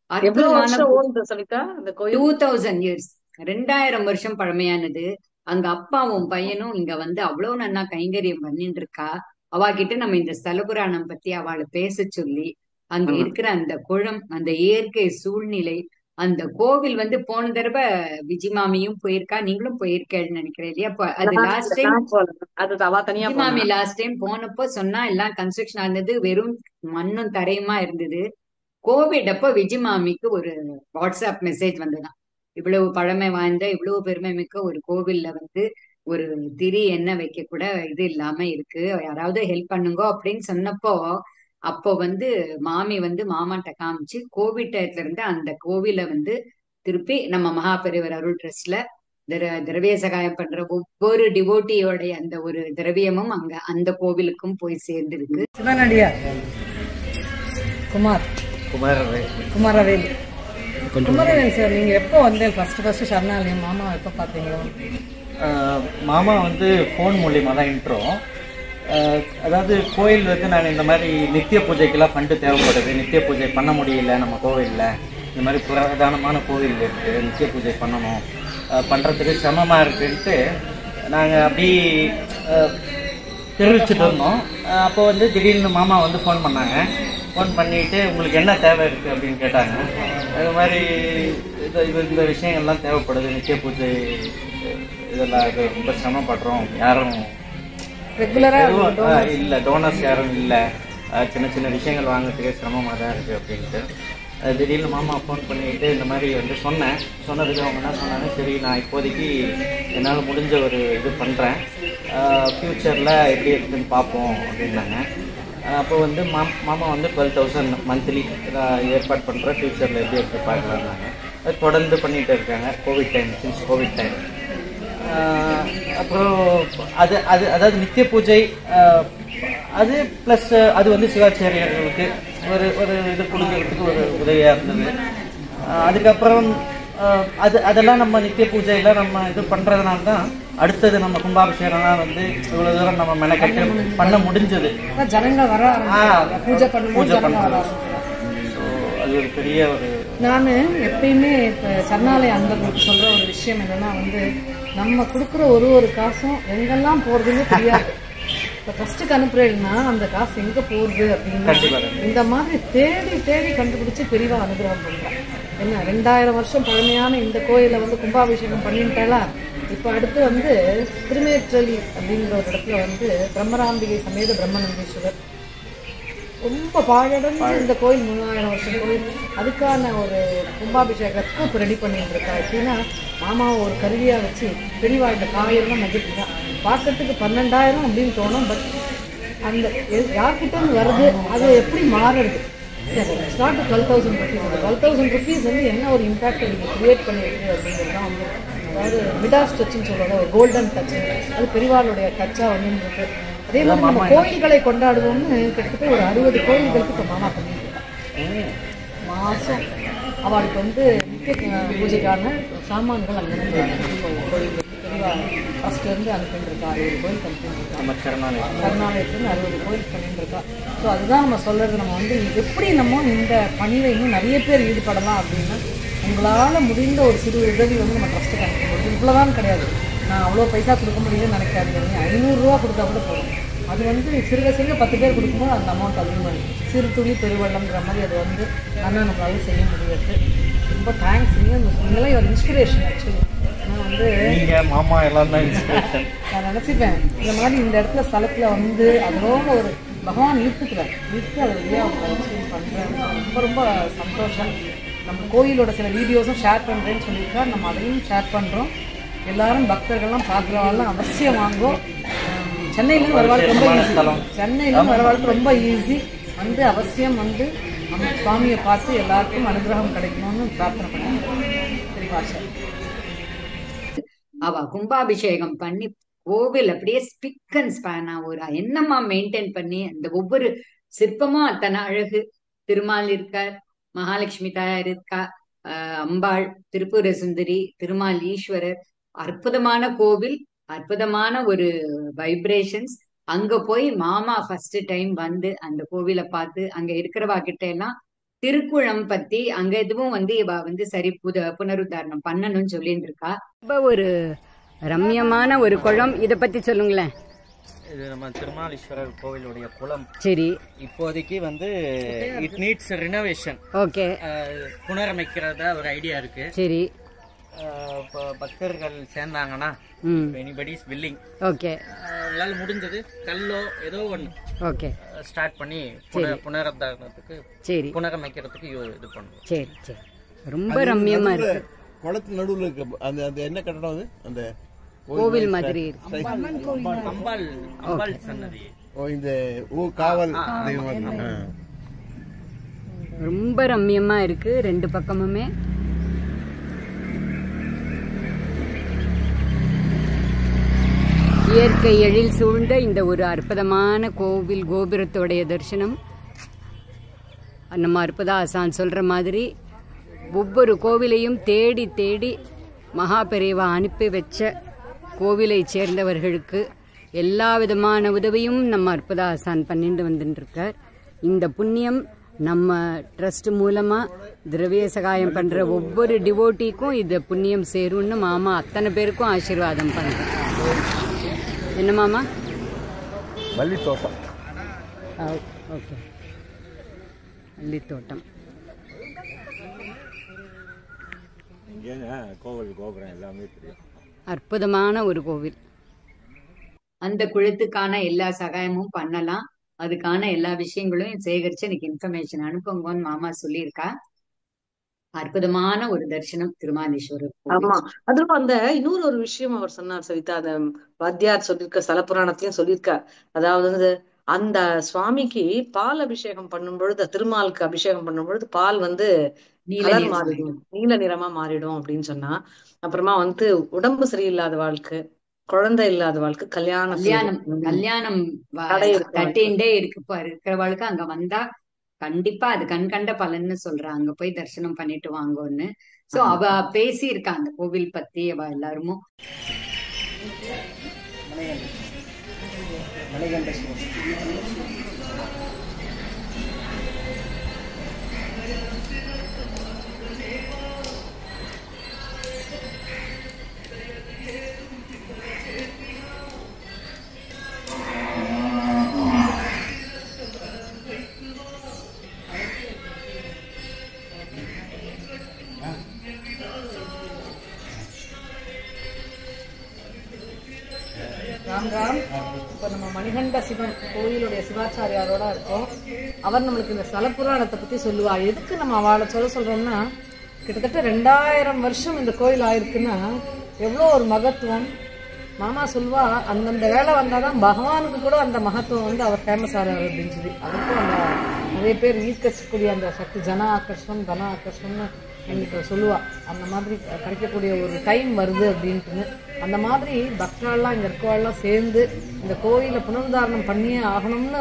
2000 இயர்ஸ், 2000 வருஷம் பழமையானது. அங்க அப்பாவும் பையனும் இங்க வந்து அவ்வளவு நன்னா கைங்கரியம் பண்ணிட்டு இருக்கா. அவகிட்ட நம்ம இந்த ஸ்தல புராணம் பத்தி அவளை பேச சொல்லி, அங்க இருக்கிற அந்த குளம், அந்த இயற்கை சூழ்நிலை, அந்த கோவில் வந்து போன தடவை விஜிமாமியும் போயிருக்கா, நீங்களும் போயிருக்கேன்னு நினைக்கிறேன் இல்லையா? அது லாஸ்ட் டைம் விஜிமாமி லாஸ்ட் டைம் போனப்போ சொன்னா எல்லாம் கன்ஸ்ட்ரக்ஷன் ஆனது, வெறும் மண்ணும் தரையுமா இருந்தது. கோவிட் அப்போ விஜிமாமிக்கு ஒரு வாட்ஸ்அப் மெசேஜ் வந்ததுதான், இவ்வளவு பழமை வாய்ந்த இவ்வளவு பெருமை மிக்க ஒரு கோவில்ல வந்து ஒரு திரி எண்ணெய் வைக்க கூட இது இல்லாம இருக்கு, யாராவது ஹெல்ப் பண்ணுங்க அப்படின்னு சொன்னப்போ, அப்போ வந்து மாமி வந்து மாமாட்ட காமிச்சு கோவிட் டயத்துல இருந்து அந்த கோவிலை வந்து திருப்பி நம்ம மகாபெரிவர் அருள் ட்ரஸ்ட்ல திரவிய சகாயம் பண்ற ஒவ்வொரு டிவோட்டியோடைய அந்த ஒரு திரவியமும் அங்க அந்த கோவிலுக்கும் போய் சேர்ந்திருக்கு. குமாரவேல் குமரவேல் சார், நீங்க எப்போ வந்து ஃபர்ஸ்ட் சரணாலயம் மாமா எப்போ பார்த்தீங்களோ? மாமா வந்து ஃபோன் மூலியமாக தான் இன்ட்ரோ. அதாவது கோயில் வந்து நான் இந்த மாதிரி நித்திய பூஜைக்கெல்லாம் ஃபண்டு தேவைப்படுது, நித்திய பூஜை பண்ண முடியல நம்ம கோவிலில், இந்த மாதிரி புராதனமான கோவில் இருக்குது, நித்திய பூஜை பண்ணணும், பண்ணுறதுக்கு சிரமமாக இருக்குன்ட்டு நாங்கள் அப்படி தெரிவிச்சுட்டு இருந்தோம். அப்போ வந்து திடீர்னு மாமா வந்து ஃபோன் பண்ணாங்க. ஃபோன் பண்ணிவிட்டு உங்களுக்கு என்ன தேவை இருக்குது அப்படின்னு கேட்டாங்க. அது மாதிரி இந்த விஷயங்கள்லாம் தேவைப்படுது, நித்திய பூஜை இதெல்லாம் இது ரொம்ப சிரமப்படுறோம், யாரும் ரெகுலராக இல்லை, டோனர்ஸ் யாரும் இல்லை, சின்ன சின்ன விஷயங்கள் வாங்கிறதுக்கே சிரமமாக தான் இருக்குது அப்படின்ட்டு திடீர்னு மாமா ஃபோன் பண்ணிட்டு இந்த மாதிரி வந்து சொன்னதுக்கு அவங்க என்ன சொன்னாங்க, சரி நான் இப்போதைக்கு என்னால் முடிஞ்ச ஒரு இது பண்ணுறேன், ஃப்யூச்சரில் எப்படி இருக்குதுன்னு பார்ப்போம் அப்படின்னாங்க. அப்போ வந்து மாமா வந்து 12,000 மந்த்லி ஏற்பாடு பண்ணுற, ஃப்யூச்சரில் எப்படி எப்படி பார்க்கலான்னாங்க. அது தொடர்ந்து பண்ணிகிட்டு இருக்காங்க Covid time, since Covid time. அப்புறம் அதாவது நித்திய பூஜை அது ப்ளஸ் அது வந்து சிவாச்சாரியர்களுக்கு ஒரு இது கொடுக்கறதுக்கு ஒரு உதவியாக இருந்தது. அதுக்கப்புறம் அதெல்லாம் நம்ம நித்திய பூஜையில் நம்ம இது பண்ணுறதுனால தான் அடுத்தது நம்ம கும்பாபிஷேகம்லாம் வந்து இவ்வளோ தூரம் நம்ம மெனக்கட்டு பண்ண முடிஞ்சது. ஜனங்கள் வர பூஜை பண்ண அது ஒரு பெரிய ஒரு. நான் எப்பயுமே இப்போ சரணாலய அன்பர்களுக்கு சொல்கிற ஒரு விஷயம் என்னென்னா வந்து, நம்ம கொடுக்குற ஒரு காசும் எங்கெல்லாம் போகிறதுன்னு தெரியாது. இப்போ ட்ரஸ்ட்டுக்கு அனுப்புறேன்னா அந்த காசு எங்கே போகுது அப்படின்னு இந்த மாதிரி தேடி தேடி கண்டுபிடிச்சி பெரியவா அனுகிரகம் பண்ணுறேன். என்ன 2000 வருஷம் பழமையான இந்த கோயிலை வந்து கும்பாபிஷேகம் பண்ணிட்டாலா. இப்போ அடுத்து வந்து திருமேற்றலி அப்படிங்கிற ஒரு இடத்துல வந்து பிரம்மராம்பிகை சமேத பிரம்மநந்தீஸ்வரர் ரொம்ப பாழடைஞ்சு இந்த கோயில் 3000 வருஷம் கோயில், அதுக்கான ஒரு கும்பாபிஷேகத்துக்கு இப்போ ரெடி பண்ணிட்டு இருக்கா. எப்படின்னா மாமாவை ஒரு கருவியாக வச்சு பெரியவா இந்த காயெல்லாம் மதிப்பு தான் பார்க்கறதுக்கு 12,000 அப்படின்னு தோணும். பட் அந்த யார்கிட்ட வருது அது எப்படி மாறுறது, இட்ஸ் நாட் 12,000 ருபீஸ். அந்த 12,000 ருபீஸ் வந்து என்ன ஒரு இம்பாக்ட் நீங்கள் கிரியேட் பண்ணியிருக்கு அப்படிங்கிறது தான் வந்து, அதாவது மிடாஸ் டச்சுன்னு சொல்கிறத ஒரு கோல்டன் டச், அது பெரியவாளுடைய டச்சாக வந்து. அதே மாதிரி நம்ம கோயில்களை கொண்டாடுவோம்னு கிட்டத்தட்ட ஒரு 60 கோயில்களுக்கு இப்போ மாமா பண்ணிட்டு இருக்காங்க. மாதம் அவளுக்கு வந்து நித்திய பூஜைக்கான சாமான்கள் அங்கே கோயிலுக்கு பெரியவா ஃபஸ்ட்லேருந்து அனுப்பிட்டுருக்கா. 60 கோயிலுக்கு அனுப்பிட்டுருக்கா. கருணாலயத்துலேருந்து 60 கோயிலுக்கு பண்ணிட்டுருக்கா. ஸோ அதுதான் நம்ம சொல்கிறது. நம்ம வந்து எப்படி நம்ம இந்த பணியில் இன்னும் நிறைய பேர் ஈடுபடலாம் அப்படின்னா, உங்களால் முடிந்த ஒரு சிறு உதவி வந்து நம்ம ட்ரஸ்ட்டுக்கு அனுப்ப முடியும். இவ்வளோதான் கிடையாது, நான் அவ்வளோ பைசா கொடுக்க முடியும்னு நினைக்காதீங்க, 500 ரூபா கொடுத்தா கூட போதும். அது சிறுக சிறுக 10 பேர் கொடுக்கும்போது அந்த அமௌண்ட் அதிகமாக இருக்குது. சிறு துளி பெருவெள்ளம்ங்கிற மாதிரி அது ஆனால் நம்மளால செய்ய முடியாது. ரொம்ப தேங்க்ஸ். நீங்களாம் ஒரு இன்ஸ்பிரேஷன் ஆக்சுவலி. நீங்கள் மாமா எல்லாம் தான் இன்ஸ்பிரேஷன். நான் நினச்சிப்பேன் இந்த மாதிரி இந்த இடத்துல ஸ்தலத்தில் அதோட ஒரு பகவான் ஈர்த்து அதை வழியாக பண்ணுறேன். ரொம்ப ரொம்ப சந்தோஷம். நம்ம கோயிலோட சில வீடியோஸும் ஷேர் பண்ணுறேன்னு சொல்லியிருக்கா, நம்ம அதையும் ஷேர் பண்ணுறோம். எல்லாரும் பக்தர்கள்லாம் பார்க்குறவாள்லாம் அவசியம் வாங்கும். சென்னையிலேருந்து வரவாளுக்கு ரொம்ப ஈஸி. சென்னையிலேருந்து வரவாளுக்கு ரொம்ப ஈஸி. அவசியம் நம்ம சுவாமியை பார்த்து எல்லாருக்கும் அனுகிரகம் கிடைக்கணும்னு பிரார்த்தனை பண்ணுறேன். அவ கும்பாபிஷேகம் பண்ணி கோவில் அப்படியே ஸ்பிக் அண்ட் ஸ்பேனா ஒரு என்னமா மெயின்டைன் பண்ணி அந்த ஒவ்வொரு சிற்பமும் அத்தனை அழகு. திருமால் இருக்கார், மகாலட்சுமி தாயார் இருக்கா, அம்பாள், திருப்புர சுந்தரி, திருமால் ஈஸ்வரர். அற்புதமான கோவில், அற்புதமான ஒரு வைப்ரேஷன்ஸ். அங்க போய் மாமா ஃபர்ஸ்ட் டைம் அந்த கோவிலை பார்த்து அங்க இருக்கிறவா கிட்ட எல்லாம் திருக்குளம் பத்தி அங்க எதுவும் இவ சரி புனருத்தாரணம் பண்ணணும்னு சொல்லிட்டு இருக்கா. ரொம்ப ஒரு ரம்யமான ஒரு குளம். இத பத்தி சொல்லுங்களேன். இது நம்ம திருமாலீஸ்வரர் கோவிலுடைய குளம். சரி, இப்போதைக்கு இட் நீட்ஸ் ரெனோவேஷன். ஓகே, புனரமைக்கிறதா ஒரு ஐடியா இருக்கு. சரி, பக்தர்கள் சேர்ந்தாங்கன்னா எனிபடி இஸ் வில்லிங். ஓகே, உங்களால முடிஞ்சது கல்லோ ஏதோ ஒண்ணு ஓகே ஸ்டார்ட் பண்ணி புனருத்தாரணத்துக்கு, சரி, புனரமைக்கிறதுக்கு இது பண்ணுவோம். சரி சரி, ரொம்ப ரம்யமா இருக்கு. குளத்து நடுவுல இருக்கு அந்த என்ன கட்டடம் அது? அந்த கோவில் மாதிரி அம்பாள் சன்னதி. இந்த காவல் தெய்வம். ரொம்ப ரம்யமா இருக்கு ரெண்டு பக்கமுமே. இயற்கை எழில் சூழ்ந்த இந்த ஒரு அற்புதமான கோவில் கோபுரத்தோடைய தரிசனம். நம்ம அற்புத ஆசான் சொல்ற மாதிரி ஒவ்வொரு கோவிலையும் தேடி தேடி மகா பெரியவா அனுப்பி வச்ச கோவிலை சேர்ந்தவர்களுக்கு எல்லா விதமான உதவியும் நம்ம அற்புத ஆசான் பண்ணிட்டு வந்துட்டு இருக்கார். இந்த புண்ணியம் நம்ம ட்ரஸ்ட் மூலமா திரவிய சகாயம் பண்ற ஒவ்வொரு டிவோட்டிக்கும் இந்த புண்ணியம் சேரும்னு மாமா அத்தனை பேருக்கும் ஆசீர்வாதம் பண்றேன். என்ன மாமா? மல்லி தோட்டம். ஓகே, மல்லி தோட்டம். கோவில் கோபுரம் எல்லாமே தெரியும். அற்புதமான ஒரு கோவில். அந்த குளத்துக்கான எல்லா சகாயமும் பண்ணலாம். அதுக்கான எல்லா விஷயங்களும் சேகரிச்சு எனக்கு இன்ஃபர்மேஷன் அனுப்புங்கன்னு மாமா சொல்லியிருக்கா. அற்புதமான ஒரு தரிசனம் திருமாலீஸ்வரர். ஆமா, அதுவும் இன்னொரு ஒரு விஷயம் அவர் சொன்னார் சவிதா. அந்த வாத்தியார் சொல்லியிருக்க ஸ்தல புராணத்தையும் சொல்லியிருக்கார். அதாவது அந்த சுவாமிக்கு பால் அபிஷேகம் பண்ணும் பொழுது, திருமாலுக்கு அபிஷேகம் பண்ணும் பொழுது பால் கலர் மாறிடும், நீல நிறமா மாறிடும் அப்படின்னு சொன்னா. அப்புறமா உடம்பு சரியில்லாத வாழ்க்கை, குழந்தை இல்லாத வாழ்க்கை, கல்யாணம் தட்டின்டே இருக்கிறவளுக்கு அங்க வந்தா கண்டிப்பா அது கண்கண்ட பலன்னு சொல்றா. அங்க போய் தரிசனம் பண்ணிட்டு வாங்கன்னு. சோ அவ பேசி இருக்கா அந்த கோவில் பத்தி. அவ எல்லாருமோ இப்ப நம்ம மணிகண்ட சிவன் கோயிலுடைய சிவாச்சாரியாரோட இருக்கோம். அவர் நம்மளுக்கு இந்த ஸ்தல புராணத்தை பத்தி சொல்லுவா. எதுக்கு நம்ம அவளை சொல்றோம்னா, கிட்டத்தட்ட 2000 வருஷம் இந்த கோயில் ஆயிருக்குன்னா எவ்வளோ ஒரு மகத்துவம். மாமா சொல்லுவா, அந்தந்த வேலை வந்தாதான் பகவானுக்கு கூட அந்த மகத்துவம் அவர் ஃபேமஸ் ஆகிறார் அப்படின்னு சொல்லி. அதுக்கும் அந்த நிறைய பேர் ஈர்க்கக்கூடிய அந்த சக்தி ஜன ஆகர்ஷணம் தன ஆகர்ஷணம்னு எனக்கு சொல்லுவா. அந்த மாதிரி கிடைக்கக்கூடிய ஒரு டைம் வருது அப்படின்ட்டு. அந்த மாதிரி பக்தர்கள்லாம் இங்க இருக்கவாள்லாம் சேர்ந்து இந்த கோயிலை புனருத்தாரணம் பண்ணியே ஆகணும்னு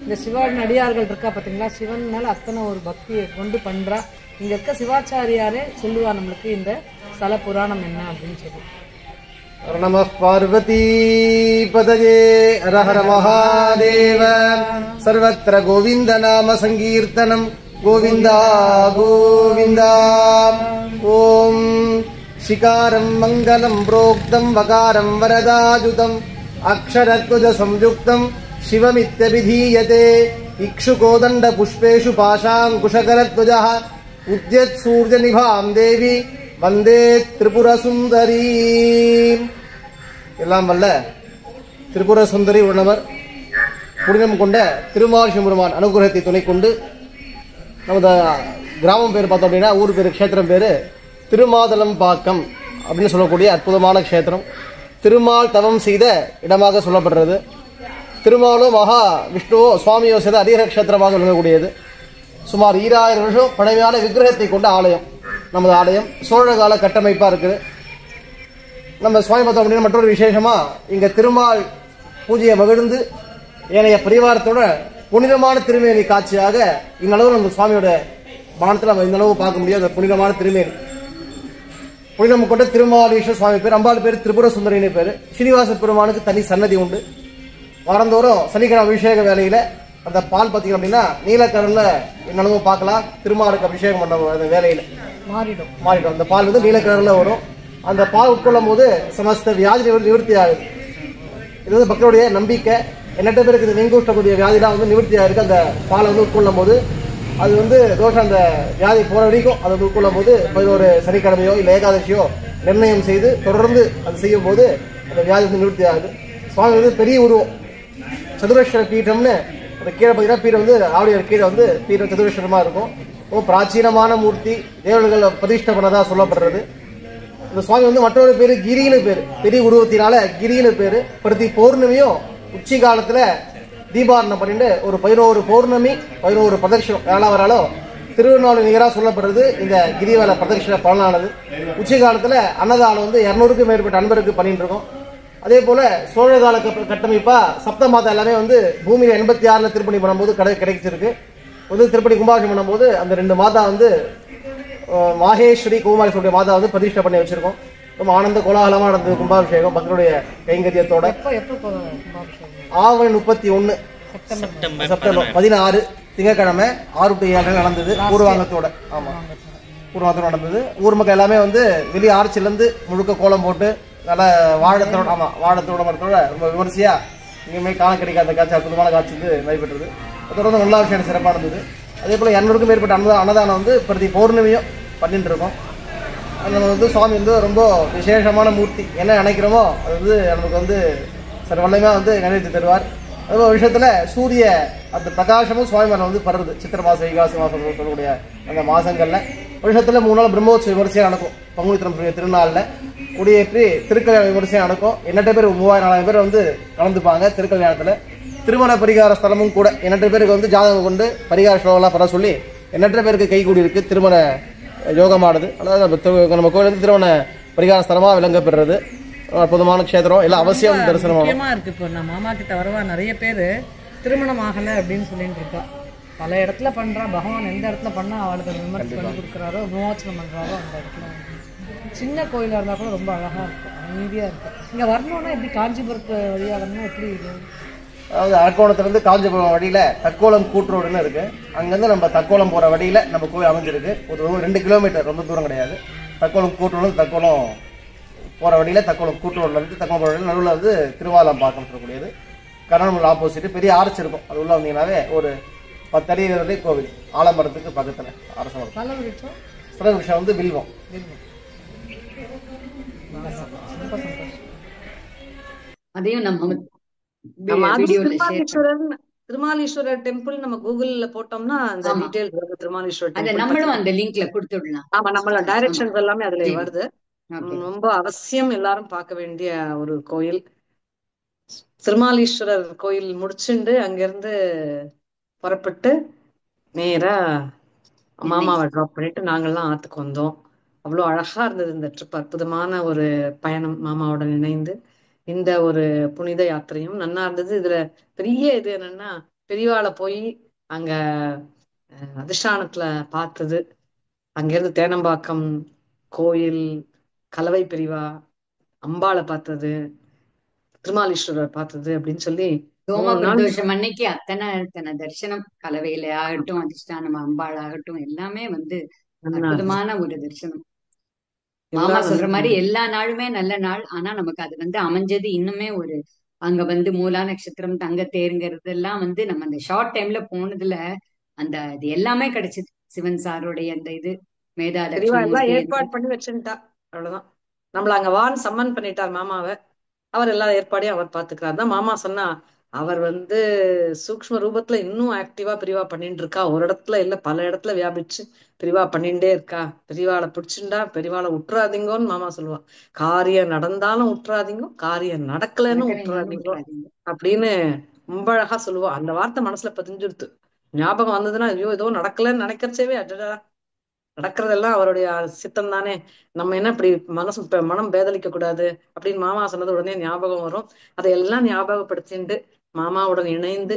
இந்த சிவன் அடியார்கள் இருக்கா பாத்தீங்களா, சிவன் மேல அத்தனை ஒரு பக்தியை கொண்டு பண்றா. இங்க இருக்க சிவாச்சாரியாரே சொல்லுவா நம்மளுக்கு இந்த ஸ்தல புராணம் என்ன அப்படின்னு சொல்லி. நம பார்வதி பதயே ஹர ஹர மகாதேவ. சர்வத்திர கோவிந்த நாம சங்கீர்த்தனம் கோவிந்தா கோவிந்தா. ஓம் शिकारं मङ्गलं प्रोक्तं वकारं वरदाजुतम् अक्षरध्वज संयुक्तं शिवमित्यभिधीयते इक्षुकोदण्डपुष्पेषु पाशाङ्कुशकरध्वजः उद्यत्सूर्यनिभां देवी वन्दे त्रिपुरसुन्दरीम् எல்லாம் வல்ல திரிபுர சுந்தரி உணவர் புனிதம் கொண்ட திருமால் சிவபெருமான் அனுகிரகத்தை துணை கொண்டு நமது கிராமம் பேர் பார்த்தோம் அப்படின்னா ஊர் பேர் க்ஷேத்திரம் பேர் திருமாதளம் பாக்கம் அப்படின்னு சொல்லக்கூடிய அற்புதமான க்ஷேத்திரம். திருமால் தவம் செய்த இடமாக சொல்லப்படுறது. திருமாலோ மகா விஷ்ணுவோ சுவாமியோ செய்த அதிக க்ஷேத்திரமாக விளங்கக்கூடியது. சுமார் 2000 வருஷம் பழமையான விக்கிரகத்தை கொண்ட ஆலயம் நமது ஆலயம். சோழ கால கட்டமைப்பாக இருக்குது. நம்ம சுவாமி பார்த்தோம் அப்படின்னா மற்றொரு விசேஷமா இங்க திருமால் பூஜையை மகிழ்ந்து ஏனைய பரிவாரத்தோட புனிதமான திருமேனி காட்சியாக இந்த அளவு நம்ம சுவாமியோட பானத்தில் நம்ம இந்த அளவு பார்க்க முடியும். அந்த புனிதமான திருமேனி புனிதம் கொண்ட திருமாலீஸ்வர சுவாமி பேர். அம்பாள் பேர் திரிபுர சுந்தரின்னு பேர். ஸ்ரீனிவாச பெருமானுக்கு தனி சன்னதி உண்டு. வாரந்தோறும் சனிக்கிழமை அபிஷேக வேலையில அந்த பால் பார்த்தீங்க அப்படின்னா நீலக்கரல்ல இந்த அளவு பார்க்கலாம். திருமாலுக்கு அபிஷேகம் பண்ண அந்த வேலையில மாறிடும். அந்த பால் வந்து நீலக்கரல்ல வரும். அந்த பால் உட்கொள்ளும் போது சமஸ்த வியாதி நிவர்த்தி ஆகுது. இது வந்து பக்தருடைய நம்பிக்கை. எண்ணற்ற பேருக்கு இந்த நெங்குஷ்டக்கூடிய வியாதிலாம் வந்து நிவர்த்தி ஆயிருக்கு. அந்த பாலை வந்து உட்கொள்ளும் போது அது வந்து தோஷம் அந்த வியாதி போற வரைக்கும் அதை வந்து உட்கொள்ளும் போது ஒரு சனிக்கிழமையோ இல்லை ஏகாதசியோ நிர்ணயம் செய்து தொடர்ந்து அது செய்யும் போது அந்த வியாதி வந்து நிவர்த்தி ஆகுது. சுவாமி வந்து பெரிய உருவம் சதுரேஸ்வர பீட்டம்னு அந்த கீழே பார்த்தீங்கன்னா பீடம் வந்து ஆவுடையார் கீழே வந்து பீடம் சதுரேஸ்வரமா இருக்கும். ரொம்ப பிராச்சீனமான மூர்த்தி. தேவர்கள் பிரதிஷ்டை பண்ணதா சொல்லப்படுறது. இந்த சுவாமி வந்து மற்றொரு பேரு கிரின்னு பேரு. பெரிய உருவத்தினால கிரின்னு பேரு. பிரதி பௌர்ணமியும் உச்சி காலத்துல தீபாரணம் பண்ணிட்டு ஒரு 11 பௌர்ணமி 11 பிரதட்சணம் யாரெல்லாம் வராலும் திருநாள் நிகராக சொல்லப்படுறது இந்த கிரிவல பிரதட்சண பலனானது. உச்சி காலத்துல அன்னதானம் வந்து 200க்கும் மேற்பட்ட அன்பருக்கு பண்ணிட்டு இருக்கோம். அதே போல சோழ கால கட்டமைப்பா சப்த மாதா எல்லாமே வந்து பூமியில 86ல திருப்பணி பண்ணும்போது கிடைச்சிருக்கு. வந்து திருப்பணி கும்பாபிஷேகம் பண்ணும்போது அந்த 2 மாதா வந்து மாகேஸ்வரி குமாரேஸ்வரிய மாதா வந்து பிரதிஷ்டை பண்ணி வச்சிருக்கோம். ரொம்ப ஆனந்த கோலாகலமா நடந்தது கும்பாபிஷேகம் பக்தருடைய கைங்கரியத்தோட. ஆவணி 31 செப்டம்பர் 16 திங்கட்கிழமை 6 to 7 நடந்தது. பூர்வாங்கத்தோட. ஆமா, பூர்வாங்கத்தோட நடந்தது. ஊர் மக்கள் எல்லாமே வந்து வெளியே ஆர்ச்சில இருந்து முழுக்க கோலம் போட்டு நல்ல வாழத்தோட வாழத்தோட மரத்தோட ரொம்ப விமர்சையா இனிமே காண கிடைக்காத காட்சி அற்புதமான காட்சி வந்து நடைபெற்றது. தொடர்ந்து நல்லா விஷயம் சிறப்பாக இருந்தது. அதே போல 200க்கும் மேற்பட்ட அன்னதானம் வந்து பிரதி பௌர்ணமியும் பண்ணிட்டு இருக்கோம். அந்த வந்து சுவாமி வந்து ரொம்ப விசேஷமான மூர்த்தி. என்ன நினைக்கிறோமோ அது வந்து நமக்கு வந்து சர்வல்லமா வந்து நிறைவேற்றி தருவார். அது ஒரு விஷயத்துல சூரிய அந்த பிரகாசமும் சுவாமி மேல வந்து படுறது. சித்திரை மாசம் வைகாசி மாசம் சொல்லக்கூடிய அந்த மாசங்கள்ல வருஷத்துல 3 நாள் பிரம்மோற்சவ விமர்சையா நடக்கும். பங்குனித்திரம் திருநாள்ல குடியேற்றி திருக்கல்யாண விமர்சையா நடக்கும். எண்ணற்ற பேர் 3000-4000 பேர் வந்து கலந்துப்பாங்க திருக்கல்யாணத்துல. திருமண பரிகார ஸ்தலமும் கூட எண்ணற்ற பேருக்கு வந்து ஜாதகம் கொண்டு பரிகார ஸ்லோகம்லாம் பெற சொல்லி எண்ணற்ற பேருக்கு கைகூடி இருக்கு திருமண யோகமானது. அதாவது நம்ம கோயில் வந்து திருமண பரிகார ஸ்தலமா விளங்கப்படுறது. அற்புதமான க்ஷேத்திரம் எல்லாம் அவசியம் தரிசனம் இருக்கு. இப்போ நான் மாமா கிட்ட வரவா நிறைய பேர் திருமணம் ஆகல அப்படின்னு சொல்லிட்டு இருக்கா. பல இடத்துல பண்றா. பகவான் எந்த இடத்துல பண்ணா அவளுக்கு விமர்சனம் பண்ணி கொடுக்குறாரோ விமோச்சனம் பண்றாரோ அந்த இடத்துல சின்ன கோயிலா இருந்தா கூட ரொம்ப அழகா இருக்கும், அமைதியா இருக்கும். இங்க வரணும்னா எப்படி காஞ்சிபுரத்து வழியா வரணும் எப்படி இருக்கு? அதாவது அரக்கோணத்துலேருந்து காஞ்சிபுரம் வழியில் தக்கோலம் கூட்டுரோடுன்னு இருக்குது. அங்கேருந்து நம்ம தக்கோலம் போகிற வழியில் நம்ம கோயில் அமைஞ்சிருக்கு. ஒரு 2 கிலோமீட்டர், ரொம்ப தூரம் கிடையாது. தக்கோலம் கூட்டுரோடு தக்கோலம் போகிற வழியில் தக்கோலம் கூட்டுரோட்லேருந்து தக்கோலம் போகிற வழியில் நடுவில் வந்து திருவாலம் பார்க்கணும் சொல்லக்கூடியது. கரணமூல் ஆப்போசிட் பெரிய ஆர்ச் இருக்கும். அது உள்ள வந்தீங்கன்னாவே ஒரு 10 அடி கோவில். ஆலமரத்துக்கு பக்கத்தில் அரச மரம். சில விஷயம் வந்து வில்வம். அதையும் நம்ம திருமாலீஸ்வரர் டெம்பிள் நம்ம கூகுள்ல போட்டோம்னா அந்த டீடைல் வருது. திருமாலீஸ்வரர் டெம்பிள் நம்மளும் அந்த லிங்க்ல கொடுத்துடலாம். ஆமா, நம்மள டைரக்ஷன்ஸ் எல்லாமே அதுல வருது. ரொம்ப அவசியம் எல்லாரும் பார்க்க வேண்டிய ஒரு கோயில். திருமாலீஸ்வரர் கோயில் முடிச்சுண்டு அங்கிருந்து புறப்பட்டு நேரா மாமாவை டிராப் பண்ணிட்டு நாங்கெல்லாம் ஆத்துக்கு வந்தோம். அவ்வளோ அழகா இருந்தது இந்த ட்ரிப். அற்புதமான ஒரு பயணம் மாமாவுடன் இணைந்து இந்த ஒரு புனித யாத்திரையும் நன்னா இருந்தது. இதுல பெரிய இது என்னன்னா பெரியவாளை போய் அங்க அதிஷ்டானத்துல பார்த்தது. அங்கிருந்து தேனம்பாக்கம் கோயில், கலவை பெரியவா, அம்பாளை பார்த்தது, திருமாலீஸ்வரர் பார்த்தது அப்படின்னு சொல்லி சோம பிரதோஷம் அன்னைக்கு அத்தனை தரிசனம். கலவையில ஆகட்டும், அதிஷ்டானம் அம்பாள் ஆகட்டும், எல்லாமே வந்து அற்புதமான ஒரு தரிசனம். மாமா எல்லாம் சொல்ற மாதிரி நன்றி. எல்லா நாளுமே நல்ல நாள். ஆனா நமக்கு அது அமைஞ்சது இன்னுமே ஒரு அங்க மூலா நட்சத்திரம் தங்கத்தேருங்கிறது எல்லாம் நம்ம அந்த ஷார்ட் டைம்ல போனதுல அது எல்லாமே கிடைச்சது. சிவன் சாருடைய அந்த இது மேதா தெளிவா எல்லாம் லட்சுமணமூர்த்தி ஏற்பாடு பண்ணி வச்சுட்டா. அவ்வளவுதான். நம்மள அங்க வான்னு சம்மன் பண்ணிட்டார் மாமாவை. அவர் எல்லா ஏற்பாடையும் அவர் பாத்துக்கிறார். தான் மாமா சொன்னா, அவர் சூக்ஷ்ம ரூபத்துல இன்னும் ஆக்டிவா பிரிவா பண்ணிட்டு இருக்கா. ஒரு இடத்துல இல்ல, பல இடத்துல வியாபிச்சு பிரிவா பண்ணிட்டே இருக்கா. பெரியவாளை பிடிச்சுண்டா பெரியவாளை உற்றாதீங்கோன்னு மாமா சொல்லுவா. காரியம் நடந்தாலும் உற்றாதீங்கோ, காரியம் நடக்கலைன்னு நடக்கலைனாலும் உற்றாதீங்கோ விட்டுறாதீங்க. அப்படின்னு ரொம்ப அழகா சொல்லுவா. அந்த வார்த்தை மனசுல பதிஞ்சிருத்து. ஞாபகம் வந்ததுன்னா, ஐயோ ஏதோ நடக்கலைன்னு நினைக்கிறச்சேவே அடடா, நடக்கிறதெல்லாம் அவருடைய சித்தம் தானே. நம்ம என்ன இப்படி மனம் பேதலிக்க கூடாது அப்படின்னு மாமா சொன்னது உடனே ஞாபகம் வரும். அதையெல்லாம் ஞாபகப்படுத்திண்டு மாமாவுடன் இணைந்து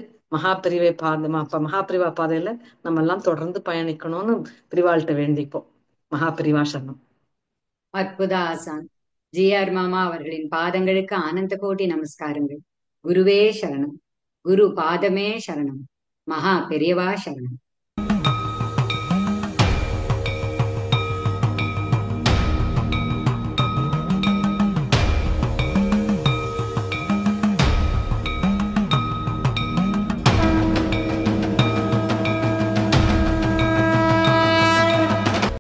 மகாபிரிவா பாதையில நம்ம எல்லாம் தொடர்ந்து பயணிக்கணும்னு பிரிவாள்கிட்ட வேண்டிப்போம். மகாபிரிவா சரணம். அற்புத ஆசான் ஜி.ஆர். மாமா அவர்களின் பாதங்களுக்கு ஆனந்த கோடி நமஸ்காரங்கள். குருவே சரணம். குரு பாதமே சரணம். மகா பெரியவா சரணம்.